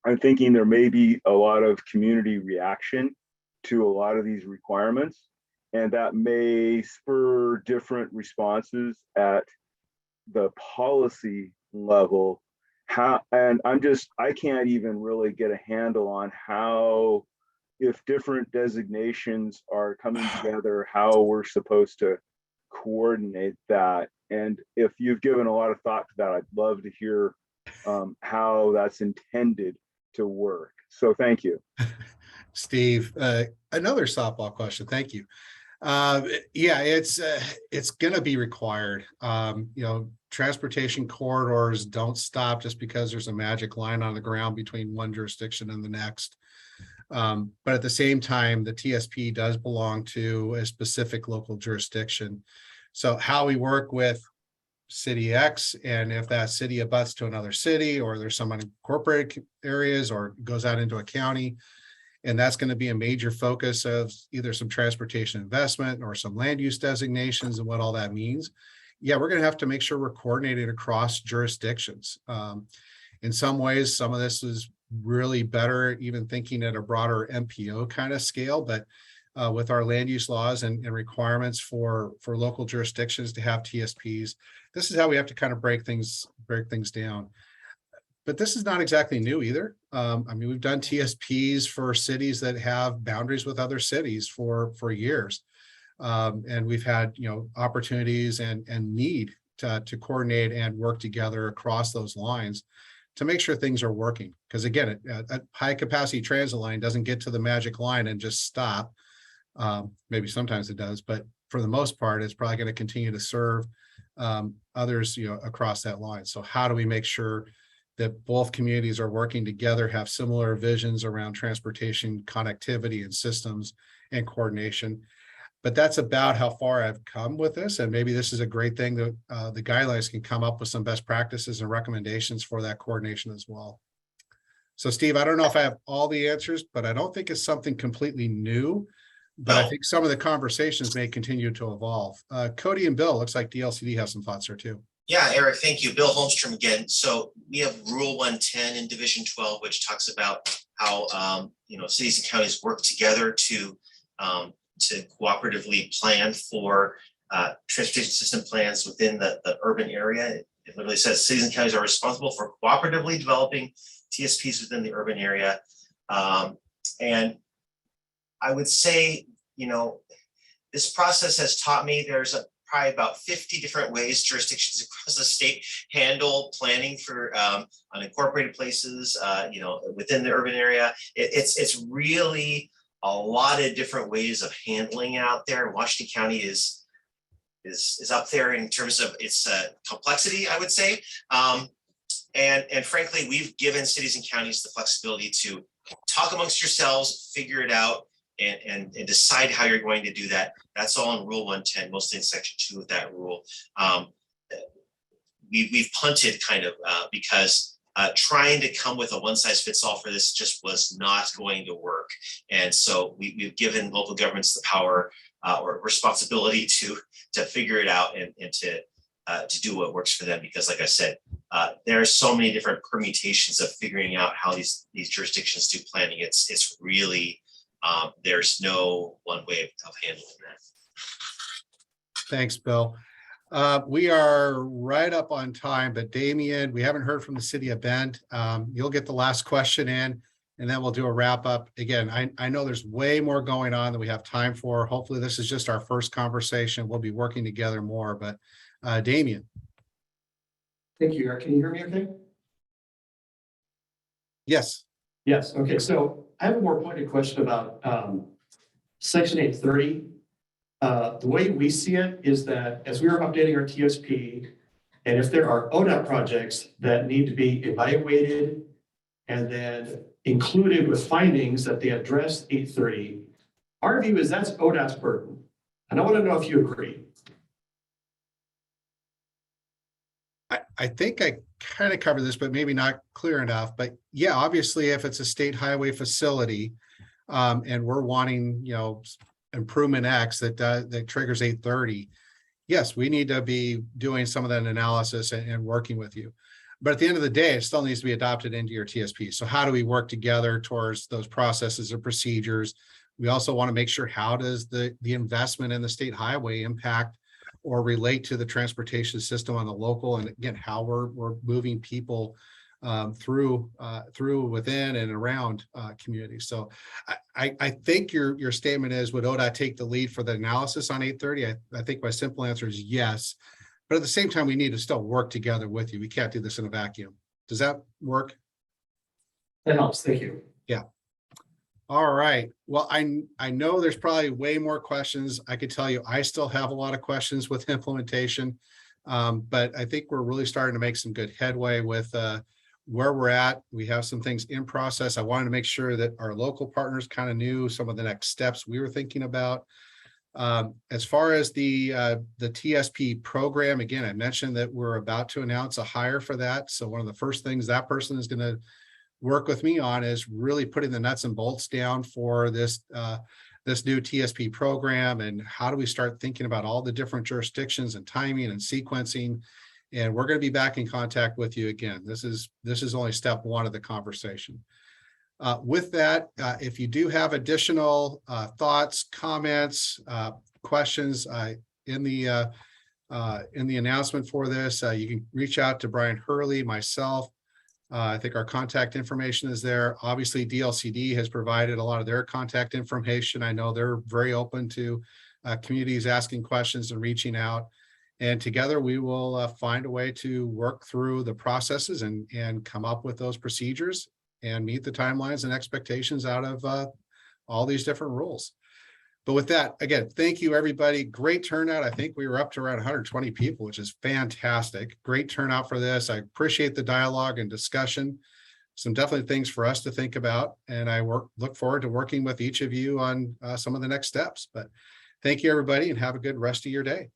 I'm thinking there may be a lot of community reaction to a lot of these requirements, and that may spur different responses at the policy level. And I can't even really get a handle on how, if different designations are coming together, how we're supposed to coordinate that. And if you've given a lot of thought to that, I'd love to hear how that's intended to work. So thank you. Steve, another softball question. Thank you. Yeah, it's going to be required. Transportation corridors don't stop just because there's a magic line on the ground between one jurisdiction and the next. But at the same time, the TSP does belong to a specific local jurisdiction. So how we work with city X, and if that city abuts to another city, or there's some unincorporated areas, or goes out into a county, and that's going to be a major focus of either some transportation investment or some land use designations and what all that means. Yeah, we're going to have to make sure we're coordinated across jurisdictions. In some ways, some of this is really better, even thinking at a broader MPO kind of scale, but with our land use laws and requirements for local jurisdictions to have TSPs, this is how we have to kind of break things down. But this is not exactly new either. We've done TSPs for cities that have boundaries with other cities for years. And we've had, opportunities and need to coordinate and work together across those lines to make sure things are working. Because again, a high capacity transit line doesn't get to the magic line and just stop. Maybe sometimes it does, but for the most part, it's probably going to continue to serve others, across that line. So how do we make sure that both communities are working together, have similar visions around transportation, connectivity, and systems and coordination? But that's about how far I've come with this. And maybe this is a great thing that the guidelines can come up with some best practices and recommendations for that coordination as well. So Steve, I don't know if I have all the answers, but I don't think it's something completely new. But I think some of the conversations may continue to evolve. Cody and Bill, looks like DLCD has some thoughts there too. Yeah, Eric, thank you. Bill Holmstrom again. So we have Rule 110 in Division 12, which talks about how cities and counties work together to cooperatively plan for transportation system plans within the urban area. It literally says cities and counties are responsible for cooperatively developing TSPs within the urban area. And I would say, this process has taught me there's probably about 50 different ways jurisdictions across the state handle planning for unincorporated places, within the urban area. It's really a lot of different ways of handling out there. Washington County is up there in terms of its complexity, I would say. And frankly, we've given cities and counties the flexibility to talk amongst yourselves, figure it out, and decide how you're going to do that. That's all in Rule 110, mostly in Section 2 of that rule. We've punted kind of because trying to come with a one-size-fits-all for this just was not going to work. And so we've given local governments the power or responsibility to figure it out and to do what works for them. Because like I said, there are so many different permutations of figuring out how these jurisdictions do planning. It's really, there's no one way of handling that. Thanks, Bill. We are right up on time, but Damien, we haven't heard from the city of Bend. You'll get the last question in, and then we'll do a wrap up. Again, I know there's way more going on than we have time for. Hopefully this is just our first conversation. We'll be working together more, but Damien. Thank you, Eric. Can you hear me okay? Yes. Yes, okay, so I have a more pointed question about section 830. The way we see it is that as we are updating our TSP, and if there are ODOT projects that need to be evaluated and then included with findings that they address 830, our view is that's ODOT's burden. And I want to know if you agree. I think I kind of covered this, but maybe not clear enough. But yeah, obviously, if it's a state highway facility, and we're wanting, improvement X that triggers 830, yes, we need to be doing some of that analysis and working with you. But at the end of the day, it still needs to be adopted into your TSP. So how do we work together towards those processes and procedures? We also want to make sure, how does the investment in the state highway impact or relate to the transportation system on the local, and again, how we're moving people through within and around communities. So I think your statement is, would ODOT take the lead for the analysis on 830? I think my simple answer is yes, but at the same time, we need to still work together with you. We can't do this in a vacuum. Does that work? That helps, thank you. Yeah. All right. Well, I know there's probably way more questions. I could tell you, I still have a lot of questions with implementation, but I think we're really starting to make some good headway with where we're at. We have some things in process. I wanted to make sure that our local partners kind of knew some of the next steps we were thinking about. As far as the TSP program, again, I mentioned that we're about to announce a hire for that. So one of the first things that person is going to work with me on is really putting the nuts and bolts down for this new TSP program, and how do we start thinking about all the different jurisdictions and timing and sequencing. And we're going to be back in contact with you again. This is only step one of the conversation. With that, if you do have additional thoughts, comments, questions in the announcement for this, you can reach out to Brian Hurley, myself. I think our contact information is there. Obviously, DLCD has provided a lot of their contact information. I know they're very open to communities asking questions and reaching out. And together we will find a way to work through the processes and come up with those procedures and meet the timelines and expectations out of all these different rules. But with that, again, thank you, everybody. Great turnout. I think we were up to around 120 people, which is fantastic. Great turnout for this. I appreciate the dialogue and discussion. Some definitely things for us to think about. And I look forward to working with each of you on some of the next steps. But thank you, everybody, and have a good rest of your day.